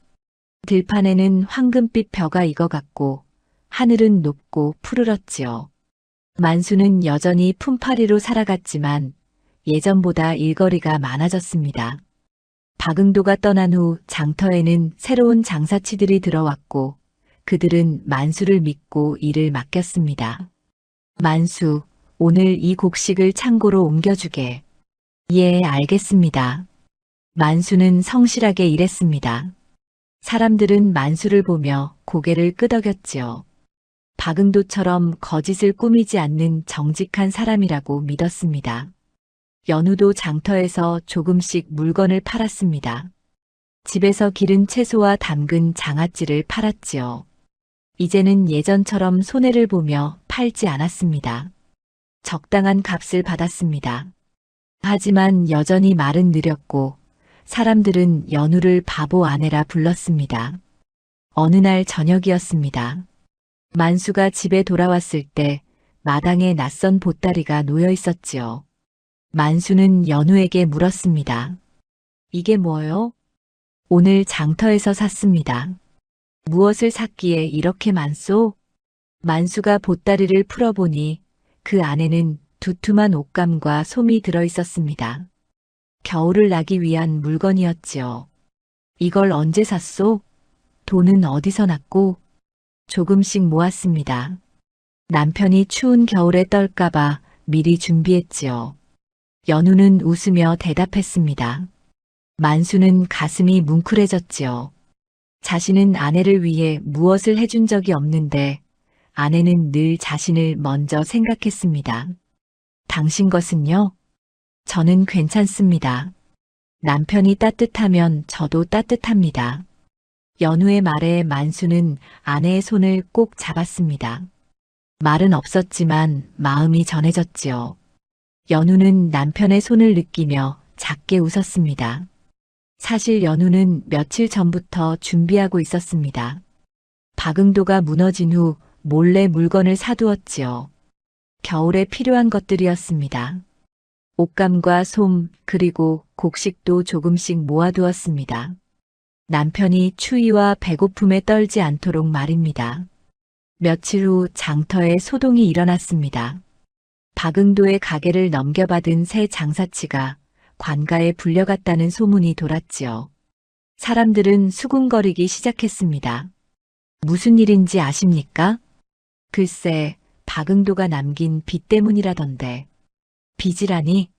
들판에는 황금빛 벼가 익어갔고 하늘은 높고 푸르렀지요. 만수는 여전히 품팔이로 살아갔지만 예전보다 일거리가 많아졌습니다. 박응도가 떠난 후 장터에는 새로운 장사치들이 들어왔고 그들은 만수를 믿고 일을 맡겼습니다. 만수, 오늘 이 곡식을 창고로 옮겨주게. 예, 알겠습니다. 만수는 성실하게 일했습니다. 사람들은 만수를 보며 고개를 끄덕였지요. 박응도처럼 거짓을 꾸미지 않는 정직한 사람이라고 믿었습니다. 연우도 장터에서 조금씩 물건을 팔았습니다. 집에서 기른 채소와 담근 장아찌를 팔았지요. 이제는 예전처럼 손해를 보며 팔지 않았습니다. 적당한 값을 받았습니다. 하지만 여전히 말은 느렸고 사람들은 연우를 바보 아내라 불렀습니다. 어느 날 저녁이었습니다. 만수가 집에 돌아왔을 때 마당에 낯선 보따리가 놓여 있었지요. 만수는 연우에게 물었습니다. 이게 뭐요? 오늘 장터에서 샀습니다. 무엇을 샀기에 이렇게 많소? 만수가 보따리를 풀어보니 그 안에는 두툼한 옷감과 솜이 들어 있었습니다. 겨울을 나기 위한 물건이었지요. 이걸 언제 샀소? 돈은 어디서 났고? 조금씩 모았습니다. 남편이 추운 겨울에 떨까봐 미리 준비했지요. 연우는 웃으며 대답했습니다. 만수는 가슴이 뭉클해졌지요. 자신은 아내를 위해 무엇을 해준 적이 없는데 아내는 늘 자신을 먼저 생각했습니다. 당신 것은요? 저는 괜찮습니다. 남편이 따뜻하면 저도 따뜻합니다. 연우의 말에 만수는 아내의 손을 꼭 잡았습니다. 말은 없었지만 마음이 전해졌지요. 연우는 남편의 손을 느끼며 작게 웃었습니다. 사실 연우는 며칠 전부터 준비하고 있었습니다. 박응도가 무너진 후 몰래 물건을 사두었지요. 겨울에 필요한 것들이었습니다. 옷감과 솜 그리고 곡식도 조금씩 모아두었습니다. 남편이 추위와 배고픔에 떨지 않도록 말입니다. 며칠 후 장터에 소동이 일어났습니다. 박응도의 가게를 넘겨받은 새 장사치가 관가에 불려갔다는 소문이 돌았지요. 사람들은 수군거리기 시작했습니다. 무슨 일인지 아십니까? 글쎄, 박응도가 남긴 빚 때문이라던데. 빚이라니?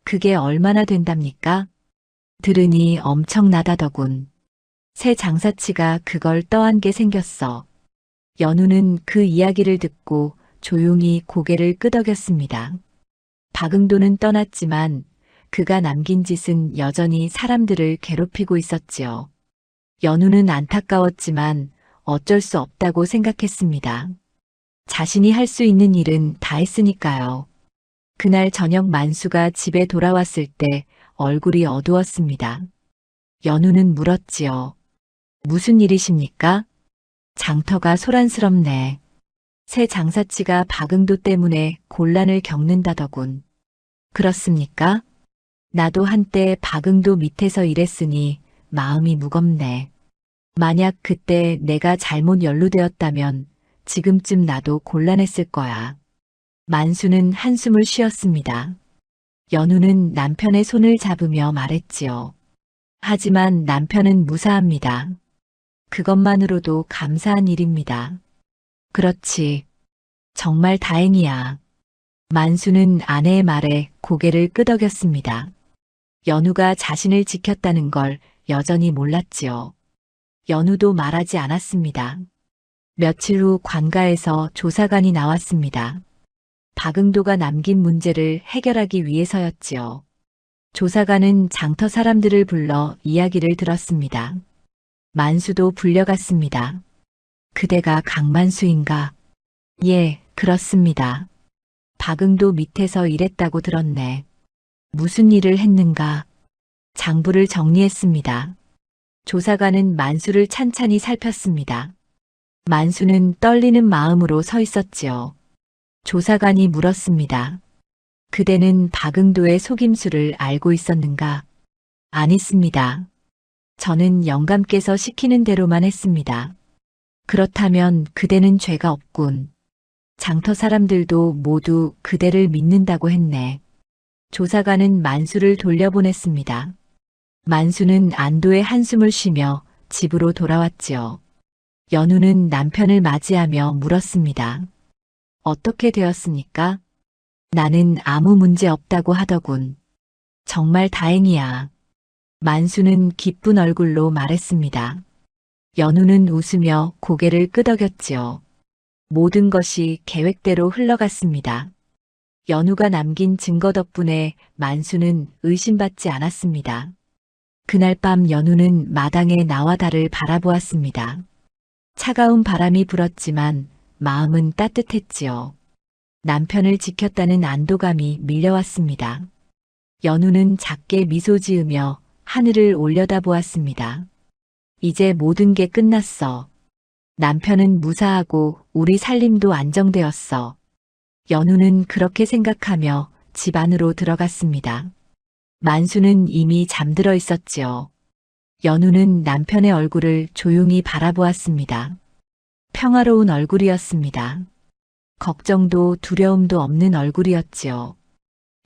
그게 얼마나 된답니까? 들으니 엄청나다더군. 새 장사치가 그걸 떠안게 생겼어. 연우는 그 이야기를 듣고 조용히 고개를 끄덕였습니다. 박응도는 떠났지만 그가 남긴 짓은 여전히 사람들을 괴롭히고 있었지요. 연우는 안타까웠지만 어쩔 수 없다고 생각했습니다. 자신이 할 수 있는 일은 다 했으니까요. 그날 저녁 만수가 집에 돌아왔을 때 얼굴이 어두웠습니다. 연우는 물었지요. 무슨 일이십니까? 장터가 소란스럽네. 새 장사치가 박응도 때문에 곤란을 겪는다더군. 그렇습니까? 나도 한때 박응도 밑에서 일했으니 마음이 무겁네. 만약 그때 내가 잘못 연루되었다면 지금쯤 나도 곤란했을 거야. 만수는 한숨을 쉬었습니다. 연우는 남편의 손을 잡으며 말했지요. 하지만 남편은 무사합니다. 그것만으로도 감사한 일입니다. 그렇지. 정말 다행이야. 만수는 아내의 말에 고개를 끄덕였습니다. 연우가 자신을 지켰다는 걸 여전히 몰랐지요. 연우도 말하지 않았습니다. 며칠 후 관가에서 조사관이 나왔습니다. 박응도가 남긴 문제를 해결하기 위해서였지요. 조사관은 장터 사람들을 불러 이야기를 들었습니다. 만수도 불려갔습니다. 그대가 강만수인가? 예, 그렇습니다. 박응도 밑에서 일했다고 들었네. 무슨 일을 했는가? 장부를 정리했습니다. 조사관은 만수를 찬찬히 살폈습니다. 만수는 떨리는 마음으로 서 있었지요. 조사관이 물었습니다. 그대는 박응도의 속임수를 알고 있었는가? 아니습니다. 저는 영감께서 시키는 대로만 했습니다. 그렇다면 그대는 죄가 없군. 장터 사람들도 모두 그대를 믿는다고 했네. 조사관은 만수를 돌려보냈습니다. 만수는 안도의 한숨을 쉬며 집으로 돌아왔지요. 연우는 남편을 맞이하며 물었습니다. 어떻게 되었습니까? 나는 아무 문제 없다고 하더군. 정말 다행이야. 만수는 기쁜 얼굴로 말했습니다. 연우는 웃으며 고개를 끄덕였지요. 모든 것이 계획대로 흘러갔습니다. 연우가 남긴 증거 덕분에 만수는 의심받지 않았습니다. 그날 밤 연우는 마당에 나와 달을 바라보았습니다. 차가운 바람이 불었지만 마음은 따뜻했지요. 남편을 지켰다는 안도감이 밀려왔습니다. 연우는 작게 미소 지으며 하늘을 올려다보았습니다. 이제 모든 게 끝났어. 남편은 무사하고 우리 살림도 안정되었어. 연우는 그렇게 생각하며 집 안으로 들어갔습니다. 만수는 이미 잠들어 있었지요. 연우는 남편의 얼굴을 조용히 바라보았습니다. 평화로운 얼굴이었습니다. 걱정도 두려움도 없는 얼굴이었지요.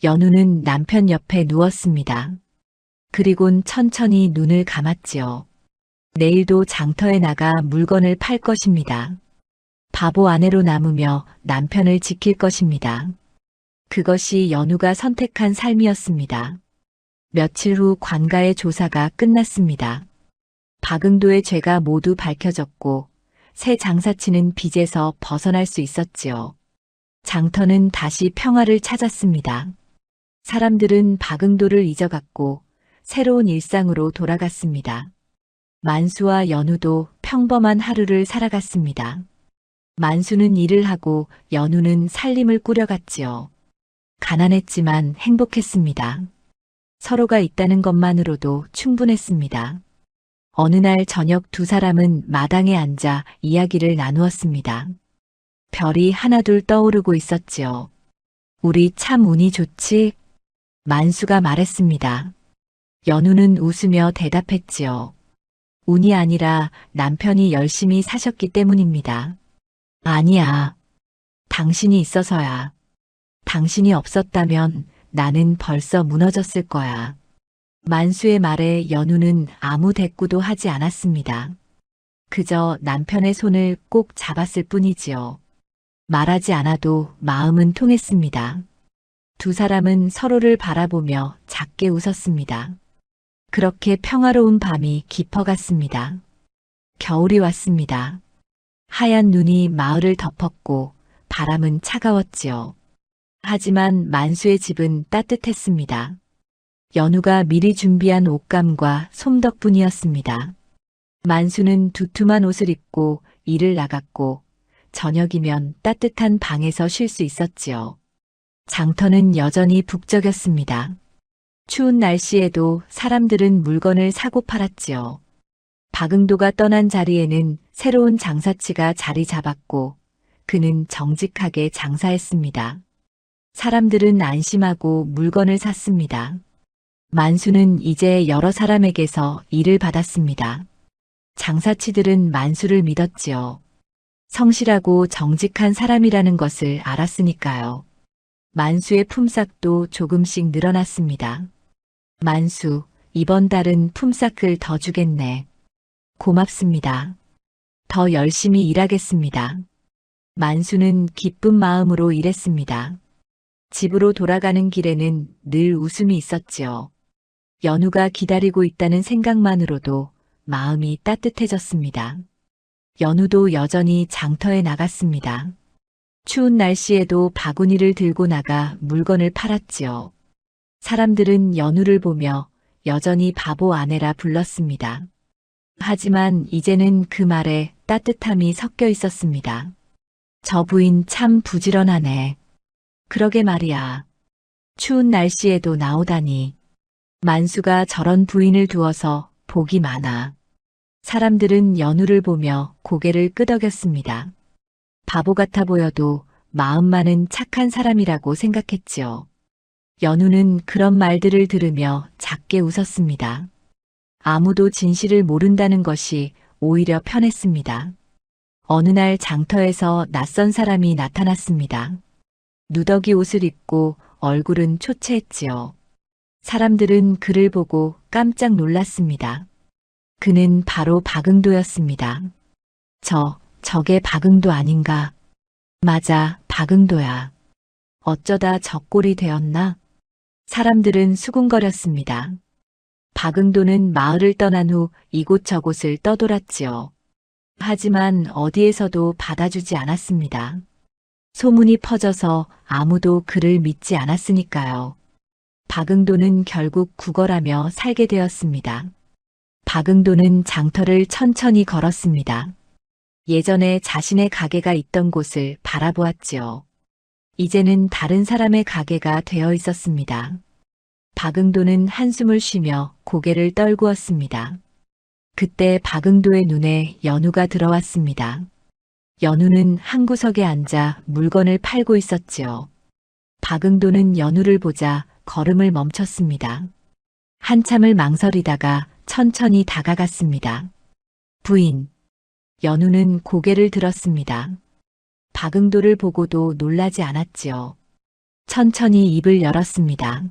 연우는 남편 옆에 누웠습니다. 그리곤 천천히 눈을 감았지요. 내일도 장터에 나가 물건을 팔 것입니다. 바보 아내로 남으며 남편을 지킬 것입니다. 그것이 연우가 선택한 삶이었습니다. 며칠 후 관가의 조사가 끝났습니다. 박응도의 죄가 모두 밝혀졌고 새 장사치는 빚에서 벗어날 수 있었지요. 장터는 다시 평화를 찾았습니다. 사람들은 박응도를 잊어갔고 새로운 일상으로 돌아갔습니다. 만수와 연우도 평범한 하루를 살아갔습니다. 만수는 일을 하고 연우는 살림을 꾸려갔지요. 가난했지만 행복했습니다. 서로가 있다는 것만으로도 충분했습니다. 어느 날 저녁 두 사람은 마당에 앉아 이야기를 나누었습니다. 별이 하나둘 떠오르고 있었지요. 우리 참 운이 좋지? 만수가 말했습니다. 연우는 웃으며 대답했지요. 운이 아니라 남편이 열심히 사셨기 때문입니다. 아니야. 당신이 있어서야. 당신이 없었다면 나는 벌써 무너졌을 거야. 만수의 말에 연우는 아무 대꾸도 하지 않았습니다. 그저 남편의 손을 꼭 잡았을 뿐이지요. 말하지 않아도 마음은 통했습니다. 두 사람은 서로를 바라보며 작게 웃었습니다. 그렇게 평화로운 밤이 깊어갔습니다. 겨울이 왔습니다. 하얀 눈이 마을을 덮었고 바람은 차가웠지요. 하지만 만수의 집은 따뜻했습니다. 연우가 미리 준비한 옷감과 솜 덕분이었습니다. 만수는 두툼한 옷을 입고 일을 나갔고 저녁이면 따뜻한 방에서 쉴 수 있었지요. 장터는 여전히 북적였습니다. 추운 날씨에도 사람들은 물건을 사고 팔았지요. 박응도가 떠난 자리에는 새로운 장사치가 자리 잡았고 그는 정직하게 장사했습니다. 사람들은 안심하고 물건을 샀습니다. 만수는 이제 여러 사람에게서 일을 받았습니다. 장사치들은 만수를 믿었지요. 성실하고 정직한 사람이라는 것을 알았으니까요. 만수의 품삯도 조금씩 늘어났습니다. 만수, 이번 달은 품삯을 더 주겠네. 고맙습니다. 더 열심히 일하겠습니다. 만수는 기쁜 마음으로 일했습니다. 집으로 돌아가는 길에는 늘 웃음이 있었지요. 연우가 기다리고 있다는 생각만으로도 마음이 따뜻해졌습니다. 연우도 여전히 장터에 나갔습니다. 추운 날씨에도 바구니를 들고 나가 물건을 팔았지요. 사람들은 연우를 보며 여전히 바보 아내라 불렀습니다. 하지만 이제는 그 말에 따뜻함이 섞여 있었습니다. 저 부인 참 부지런하네. 그러게 말이야. 추운 날씨에도 나오다니. 만수가 저런 부인을 두어서 복이 많아. 사람들은 연우를 보며 고개를 끄덕였습니다. 바보 같아 보여도 마음만은 착한 사람이라고 생각했지요. 연우는 그런 말들을 들으며 작게 웃었습니다. 아무도 진실을 모른다는 것이 오히려 편했습니다. 어느 날 장터에서 낯선 사람이 나타났습니다. 누더기 옷을 입고 얼굴은 초췌했지요. 사람들은 그를 보고 깜짝 놀랐습니다. 그는 바로 박응도였습니다. 저게 박응도 아닌가? 맞아, 박응도야. 어쩌다 저 꼴이 되었나? 사람들은 수군거렸습니다. 박응도는 마을을 떠난 후 이곳저곳을 떠돌았지요. 하지만 어디에서도 받아주지 않았습니다. 소문이 퍼져서 아무도 그를 믿지 않았으니까요. 박응도는 결국 구걸하며 살게 되었습니다. 박응도는 장터를 천천히 걸었습니다. 예전에 자신의 가게가 있던 곳을 바라보았지요. 이제는 다른 사람의 가게가 되어 있었습니다. 박응도는 한숨을 쉬며 고개를 떨구었습니다. 그때 박응도의 눈에 연우가 들어왔습니다. 연우는 한 구석에 앉아 물건을 팔고 있었지요. 박응도는 연우를 보자 걸음을 멈췄습니다. 한참을 망설이다가 천천히 다가갔습니다. 부인. 연우는 고개를 들었습니다. 박응도를 보고도 놀라지 않았지요. 천천히 입을 열었습니다.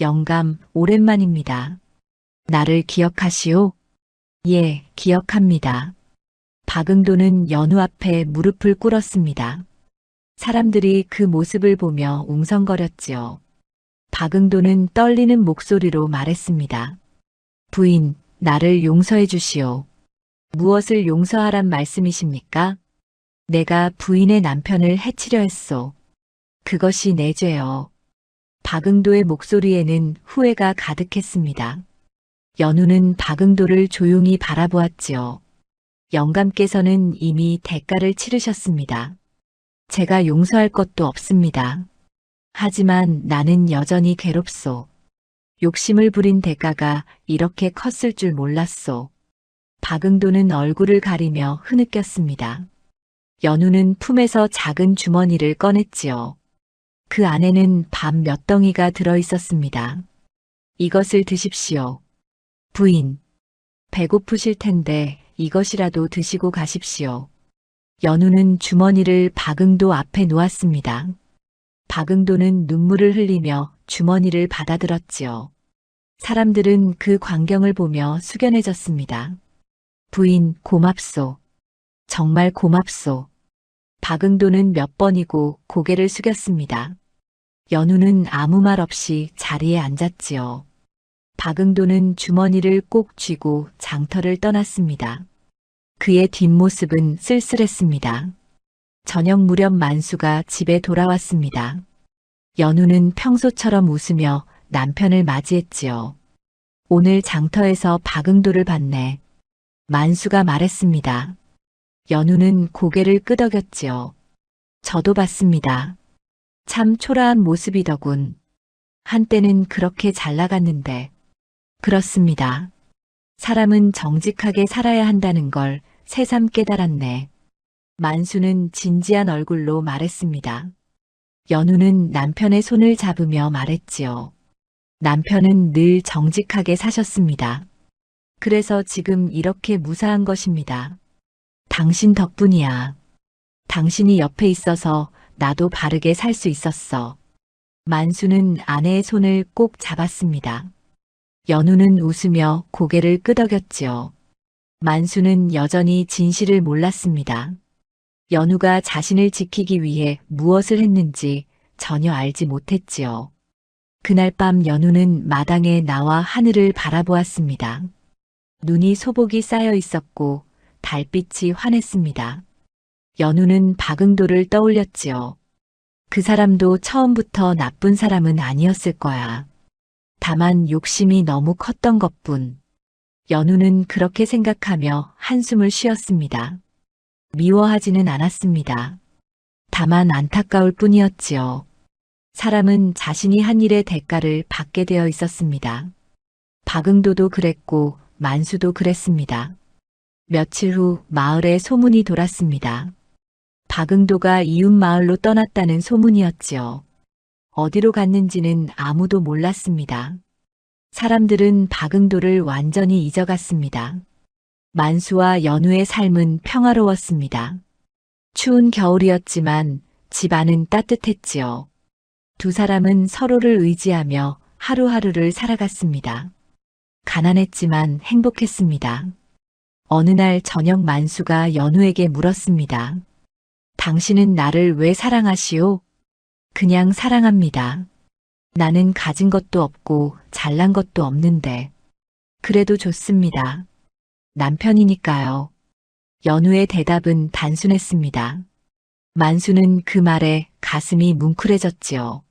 영감, 오랜만입니다. 나를 기억하시오? 예, 기억합니다. 박응도는 연우 앞에 무릎을 꿇었습니다. 사람들이 그 모습을 보며 웅성거렸지요. 박응도는 떨리는 목소리로 말했습니다. 부인, 나를 용서해 주시오. 무엇을 용서하란 말씀이십니까? 내가 부인의 남편을 해치려 했소. 그것이 내 죄요. 박응도의 목소리에는 후회가 가득했습니다. 연우는 박응도를 조용히 바라보았지요. 영감께서는 이미 대가를 치르셨습니다. 제가 용서할 것도 없습니다. 하지만 나는 여전히 괴롭소. 욕심을 부린 대가가 이렇게 컸을 줄 몰랐소. 박응도는 얼굴을 가리며 흐느꼈습니다. 연우는 품에서 작은 주머니를 꺼냈지요. 그 안에는 밥 몇 덩이가 들어 있었습니다. 이것을 드십시오. 부인, 배고프실 텐데 이것이라도 드시고 가십시오. 연우는 주머니를 박응도 앞에 놓았습니다. 박응도는 눈물을 흘리며 주머니를 받아들었지요. 사람들은 그 광경을 보며 숙연해졌습니다. 부인, 고맙소. 정말 고맙소. 박응도는 몇 번이고 고개를 숙였습니다. 연우는 아무 말 없이 자리에 앉았지요. 박응도는 주머니를 꼭 쥐고 장터를 떠났습니다. 그의 뒷모습은 쓸쓸했습니다. 저녁 무렵 만수가 집에 돌아왔습니다. 연우는 평소처럼 웃으며 남편을 맞이했지요. 오늘 장터에서 박응도를 봤네. 만수가 말했습니다. 연우는 고개를 끄덕였지요. 저도 봤습니다. 참 초라한 모습이더군. 한때는 그렇게 잘 나갔는데. 그렇습니다. 사람은 정직하게 살아야 한다는 걸 새삼 깨달았네. 만수는 진지한 얼굴로 말했습니다. 연우는 남편의 손을 잡으며 말했지요. 남편은 늘 정직하게 사셨습니다. 그래서 지금 이렇게 무사한 것입니다. 당신 덕분이야. 당신이 옆에 있어서 나도 바르게 살 수 있었어. 만수는 아내의 손을 꼭 잡았습니다. 연우는 웃으며 고개를 끄덕였지요. 만수는 여전히 진실을 몰랐습니다. 연우가 자신을 지키기 위해 무엇을 했는지 전혀 알지 못했지요. 그날 밤 연우는 마당에 나와 하늘을 바라보았습니다. 눈이 소복이 쌓여 있었고 달빛이 환했습니다. 연우는 박응도를 떠올렸지요. 그 사람도 처음부터 나쁜 사람은 아니었을 거야. 다만 욕심이 너무 컸던 것뿐. 연우는 그렇게 생각하며 한숨을 쉬었습니다. 미워하지는 않았습니다. 다만 안타까울 뿐이었지요. 사람은 자신이 한 일의 대가를 받게 되어 있었습니다. 박응도도 그랬고 만수도 그랬습니다. 며칠 후 마을에 소문이 돌았습니다. 박응도가 이웃 마을로 떠났다는 소문이었지요. 어디로 갔는지는 아무도 몰랐습니다. 사람들은 박응도를 완전히 잊어갔습니다. 만수와 연우의 삶은 평화로웠습니다. 추운 겨울이었지만 집 안은 따뜻했지요. 두 사람은 서로를 의지하며 하루하루를 살아갔습니다. 가난했지만 행복했습니다. 어느 날 저녁 만수가 연우에게 물었습니다. 당신은 나를 왜 사랑하시오? 그냥 사랑합니다. 나는 가진 것도 없고 잘난 것도 없는데. 그래도 좋습니다. 남편이니까요. 연우의 대답은 단순했습니다. 만수는 그 말에 가슴이 뭉클해졌지요.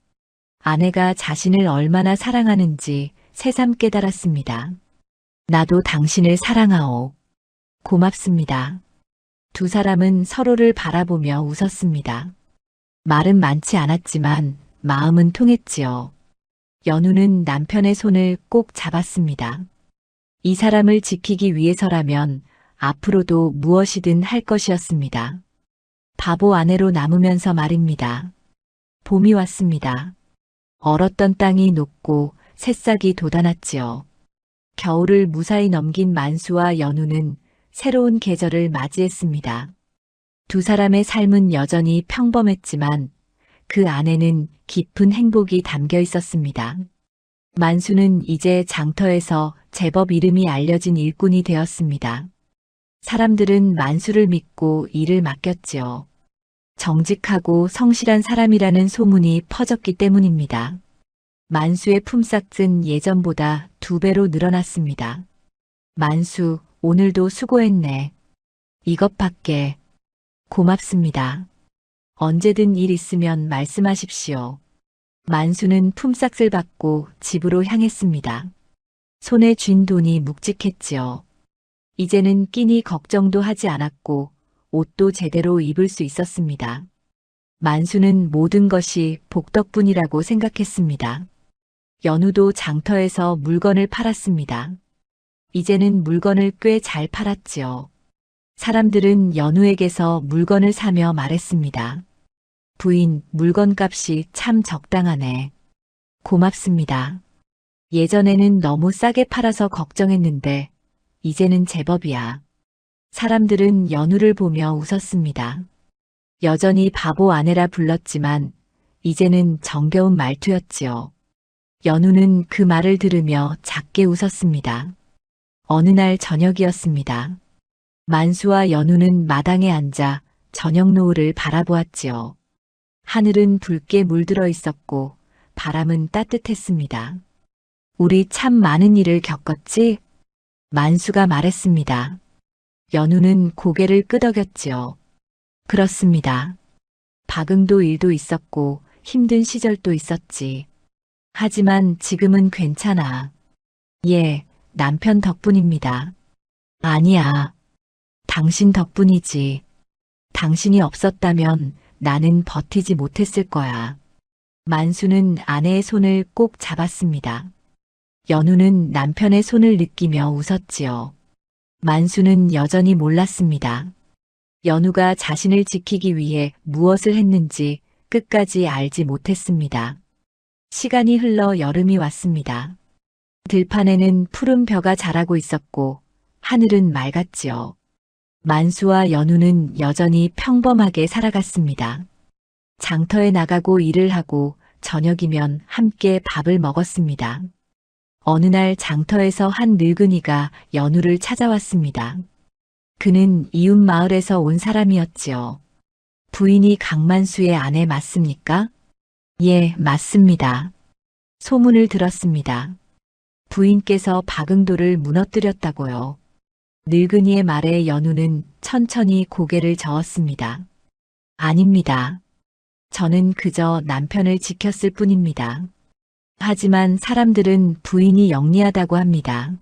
아내가 자신을 얼마나 사랑하는지 새삼 깨달았습니다. 나도 당신을 사랑하오. 고맙습니다. 두 사람은 서로를 바라보며 웃었습니다. 말은 많지 않았지만 마음은 통했지요. 연우는 남편의 손을 꼭 잡았습니다. 이 사람을 지키기 위해서라면 앞으로도 무엇이든 할 것이었습니다. 바보 아내로 남으면서 말입니다. 봄이 왔습니다. 얼었던 땅이 녹고 새싹이 돋아났지요. 겨울을 무사히 넘긴 만수와 연우는 새로운 계절을 맞이했습니다. 두 사람의 삶은 여전히 평범했지만 그 안에는 깊은 행복이 담겨 있었습니다. 만수는 이제 장터에서 제법 이름이 알려진 일꾼이 되었습니다. 사람들은 만수를 믿고 일을 맡겼지요. 정직하고 성실한 사람이라는 소문이 퍼졌기 때문입니다. 만수의 품삯은 예전보다 2배로 늘어났습니다. 만수, 오늘도 수고했네. 이것밖에. 고맙습니다. 언제든 일 있으면 말씀하십시오. 만수는 품삯을 받고 집으로 향했습니다. 손에 쥔 돈이 묵직했지요. 이제는 끼니 걱정도 하지 않았고 옷도 제대로 입을 수 있었습니다. 만수는 모든 것이 복 덕분이라고 생각했습니다. 연우도 장터에서 물건을 팔았습니다. 이제는 물건을 꽤 잘 팔았지요. 사람들은 연우에게서 물건을 사며 말했습니다. 부인, 물건값이 참 적당하네. 고맙습니다. 예전에는 너무 싸게 팔아서 걱정했는데 이제는 제법이야. 사람들은 연우를 보며 웃었습니다. 여전히 바보 아내라 불렀지만 이제는 정겨운 말투였지요. 연우는 그 말을 들으며 작게 웃었습니다. 어느 날 저녁이었습니다. 만수와 연우는 마당에 앉아 저녁 노을을 바라보았지요. 하늘은 붉게 물들어 있었고 바람은 따뜻했습니다. 우리 참 많은 일을 겪었지? 만수가 말했습니다. 연우는 고개를 끄덕였지요. 그렇습니다. 박응도 일도 있었고 힘든 시절도 있었지. 하지만 지금은 괜찮아. 예, 남편 덕분입니다. 아니야. 당신 덕분이지. 당신이 없었다면 나는 버티지 못했을 거야. 만수는 아내의 손을 꼭 잡았습니다. 연우는 남편의 손을 느끼며 웃었지요. 만수는 여전히 몰랐습니다. 연우가 자신을 지키기 위해 무엇을 했는지 끝까지 알지 못했습니다. 시간이 흘러 여름이 왔습니다. 들판에는 푸른 벼가 자라고 있었고 하늘은 맑았지요. 만수와 연우는 여전히 평범하게 살아갔습니다. 장터에 나가고 일을 하고 저녁이면 함께 밥을 먹었습니다. 어느 날 장터에서 한 늙은이가 연우를 찾아왔습니다. 그는 이웃 마을에서 온 사람이었지요. 부인이 강만수의 아내 맞습니까? 예, 맞습니다. 소문을 들었습니다. 부인께서 박응도를 무너뜨렸다고요. 늙은이의 말에 연우는 천천히 고개를 저었습니다. 아닙니다. 저는 그저 남편을 지켰을 뿐입니다. 하지만 사람들은 부인이 영리하다고 합니다.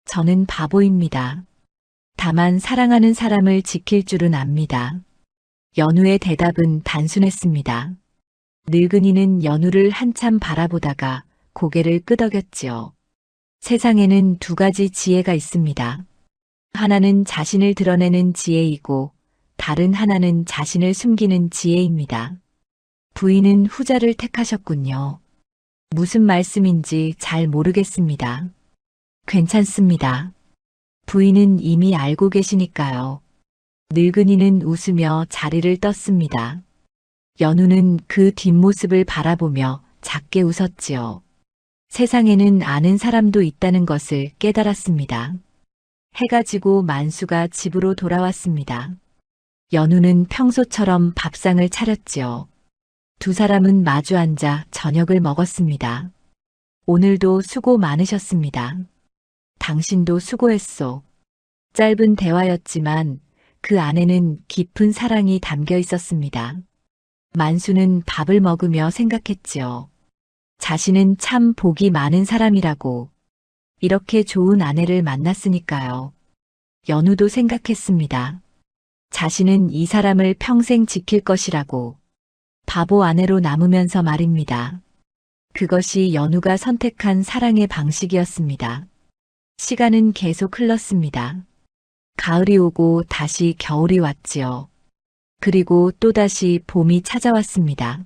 저는 바보입니다. 다만 사랑하는 사람을 지킬 줄은 압니다. 연우의 대답은 단순했습니다. 늙은이는 연우를 한참 바라보다가 고개를 끄덕였지요. 세상에는 두 가지 지혜가 있습니다. 하나는 자신을 드러내는 지혜이고 다른 하나는 자신을 숨기는 지혜입니다. 부인은 후자를 택하셨군요. 무슨 말씀인지 잘 모르겠습니다. 괜찮습니다. 부인은 이미 알고 계시니까요. 늙은이는 웃으며 자리를 떴습니다. 연우는 그 뒷모습을 바라보며 작게 웃었지요. 세상에는 아는 사람도 있다는 것을 깨달았습니다. 해가 지고 만수가 집으로 돌아왔습니다. 연우는 평소처럼 밥상을 차렸지요. 두 사람은 마주 앉아 저녁을 먹었습니다. 오늘도 수고 많으셨습니다. 당신도 수고했소. 짧은 대화였지만 그 안에는 깊은 사랑이 담겨 있었습니다. 만수는 밥을 먹으며 생각했지요. 자신은 참 복이 많은 사람이라고. 이렇게 좋은 아내를 만났으니까요. 연우도 생각했습니다. 자신은 이 사람을 평생 지킬 것이라고. 바보 아내로 남으면서 말입니다. 그것이 연우가 선택한 사랑의 방식이었습니다. 시간은 계속 흘렀습니다. 가을이 오고 다시 겨울이 왔지요. 그리고 또다시 봄이 찾아왔습니다.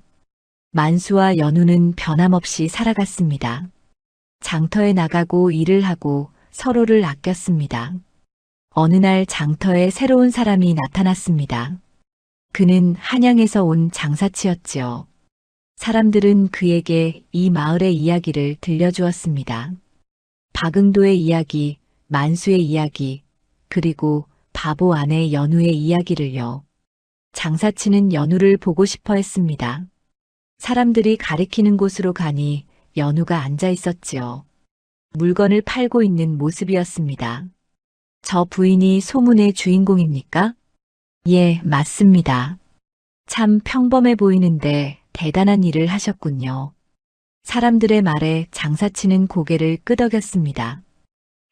만수와 연우는 변함없이 살아갔습니다. 장터에 나가고 일을 하고 서로를 아꼈습니다. 어느 날 장터에 새로운 사람이 나타났습니다. 그는 한양에서 온 장사치였지요. 사람들은 그에게 이 마을의 이야기를 들려주었습니다. 박응도의 이야기, 만수의 이야기, 그리고 바보 아내 연우의 이야기를요. 장사치는 연우를 보고 싶어 했습니다. 사람들이 가리키는 곳으로 가니 연우가 앉아 있었지요. 물건을 팔고 있는 모습이었습니다. 저 부인이 소문의 주인공입니까? 예, 맞습니다. 참 평범해 보이는데 대단한 일을 하셨군요. 사람들의 말에 장사치는 고개를 끄덕였습니다.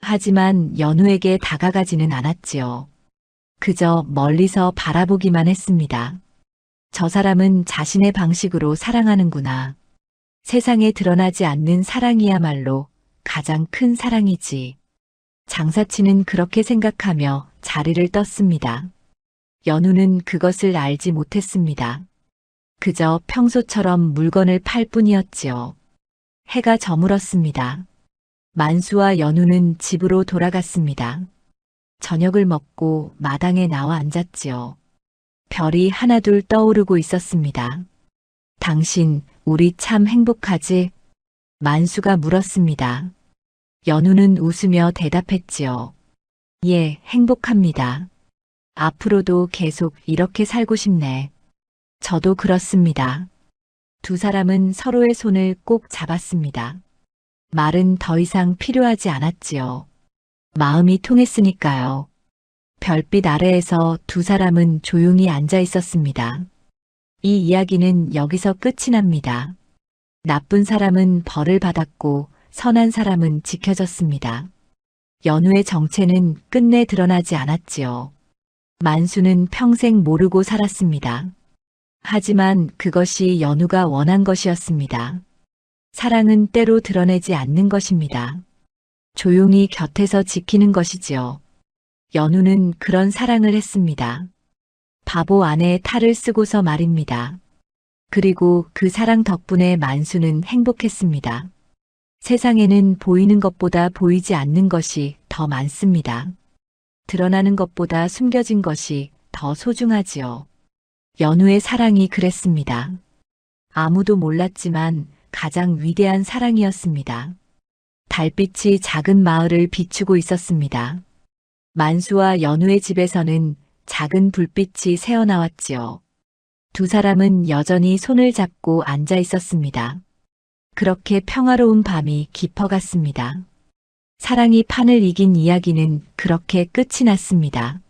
하지만 연우에게 다가가지는 않았지요. 그저 멀리서 바라보기만 했습니다. 저 사람은 자신의 방식으로 사랑하는구나. 세상에 드러나지 않는 사랑이야말로 가장 큰 사랑이지. 장사치는 그렇게 생각하며 자리를 떴습니다. 연우는 그것을 알지 못했습니다. 그저 평소처럼 물건을 팔 뿐이었지요. 해가 저물었습니다. 만수와 연우는 집으로 돌아갔습니다. 저녁을 먹고 마당에 나와 앉았지요. 별이 하나둘 떠오르고 있었습니다. 당신, 우리 참 행복하지? 만수가 물었습니다. 연우는 웃으며 대답했지요. 예, 행복합니다. 앞으로도 계속 이렇게 살고 싶네. 저도 그렇습니다. 두 사람은 서로의 손을 꼭 잡았습니다. 말은 더 이상 필요하지 않았지요. 마음이 통했으니까요. 별빛 아래에서 두 사람은 조용히 앉아 있었습니다. 이 이야기는 여기서 끝이 납니다. 나쁜 사람은 벌을 받았고 선한 사람은 지켜졌습니다. 연우의 정체는 끝내 드러나지 않았지요. 만수는 평생 모르고 살았습니다. 하지만 그것이 연우가 원한 것이었습니다. 사랑은 때로 드러내지 않는 것입니다. 조용히 곁에서 지키는 것이지요. 연우는 그런 사랑을 했습니다. 바보 아내의 탈을 쓰고서 말입니다. 그리고 그 사랑 덕분에 만수는 행복했습니다. 세상에는 보이는 것보다 보이지 않는 것이 더 많습니다. 드러나는 것보다 숨겨진 것이 더 소중하지요. 연우의 사랑이 그랬습니다. 아무도 몰랐지만 가장 위대한 사랑이었습니다. 달빛이 작은 마을을 비추고 있었습니다. 만수와 연우의 집에서는 작은 불빛이 새어나왔지요. 두 사람은 여전히 손을 잡고 앉아 있었습니다. 그렇게 평화로운 밤이 깊어갔습니다. 사랑이 판을 이긴 이야기는 그렇게 끝이 났습니다.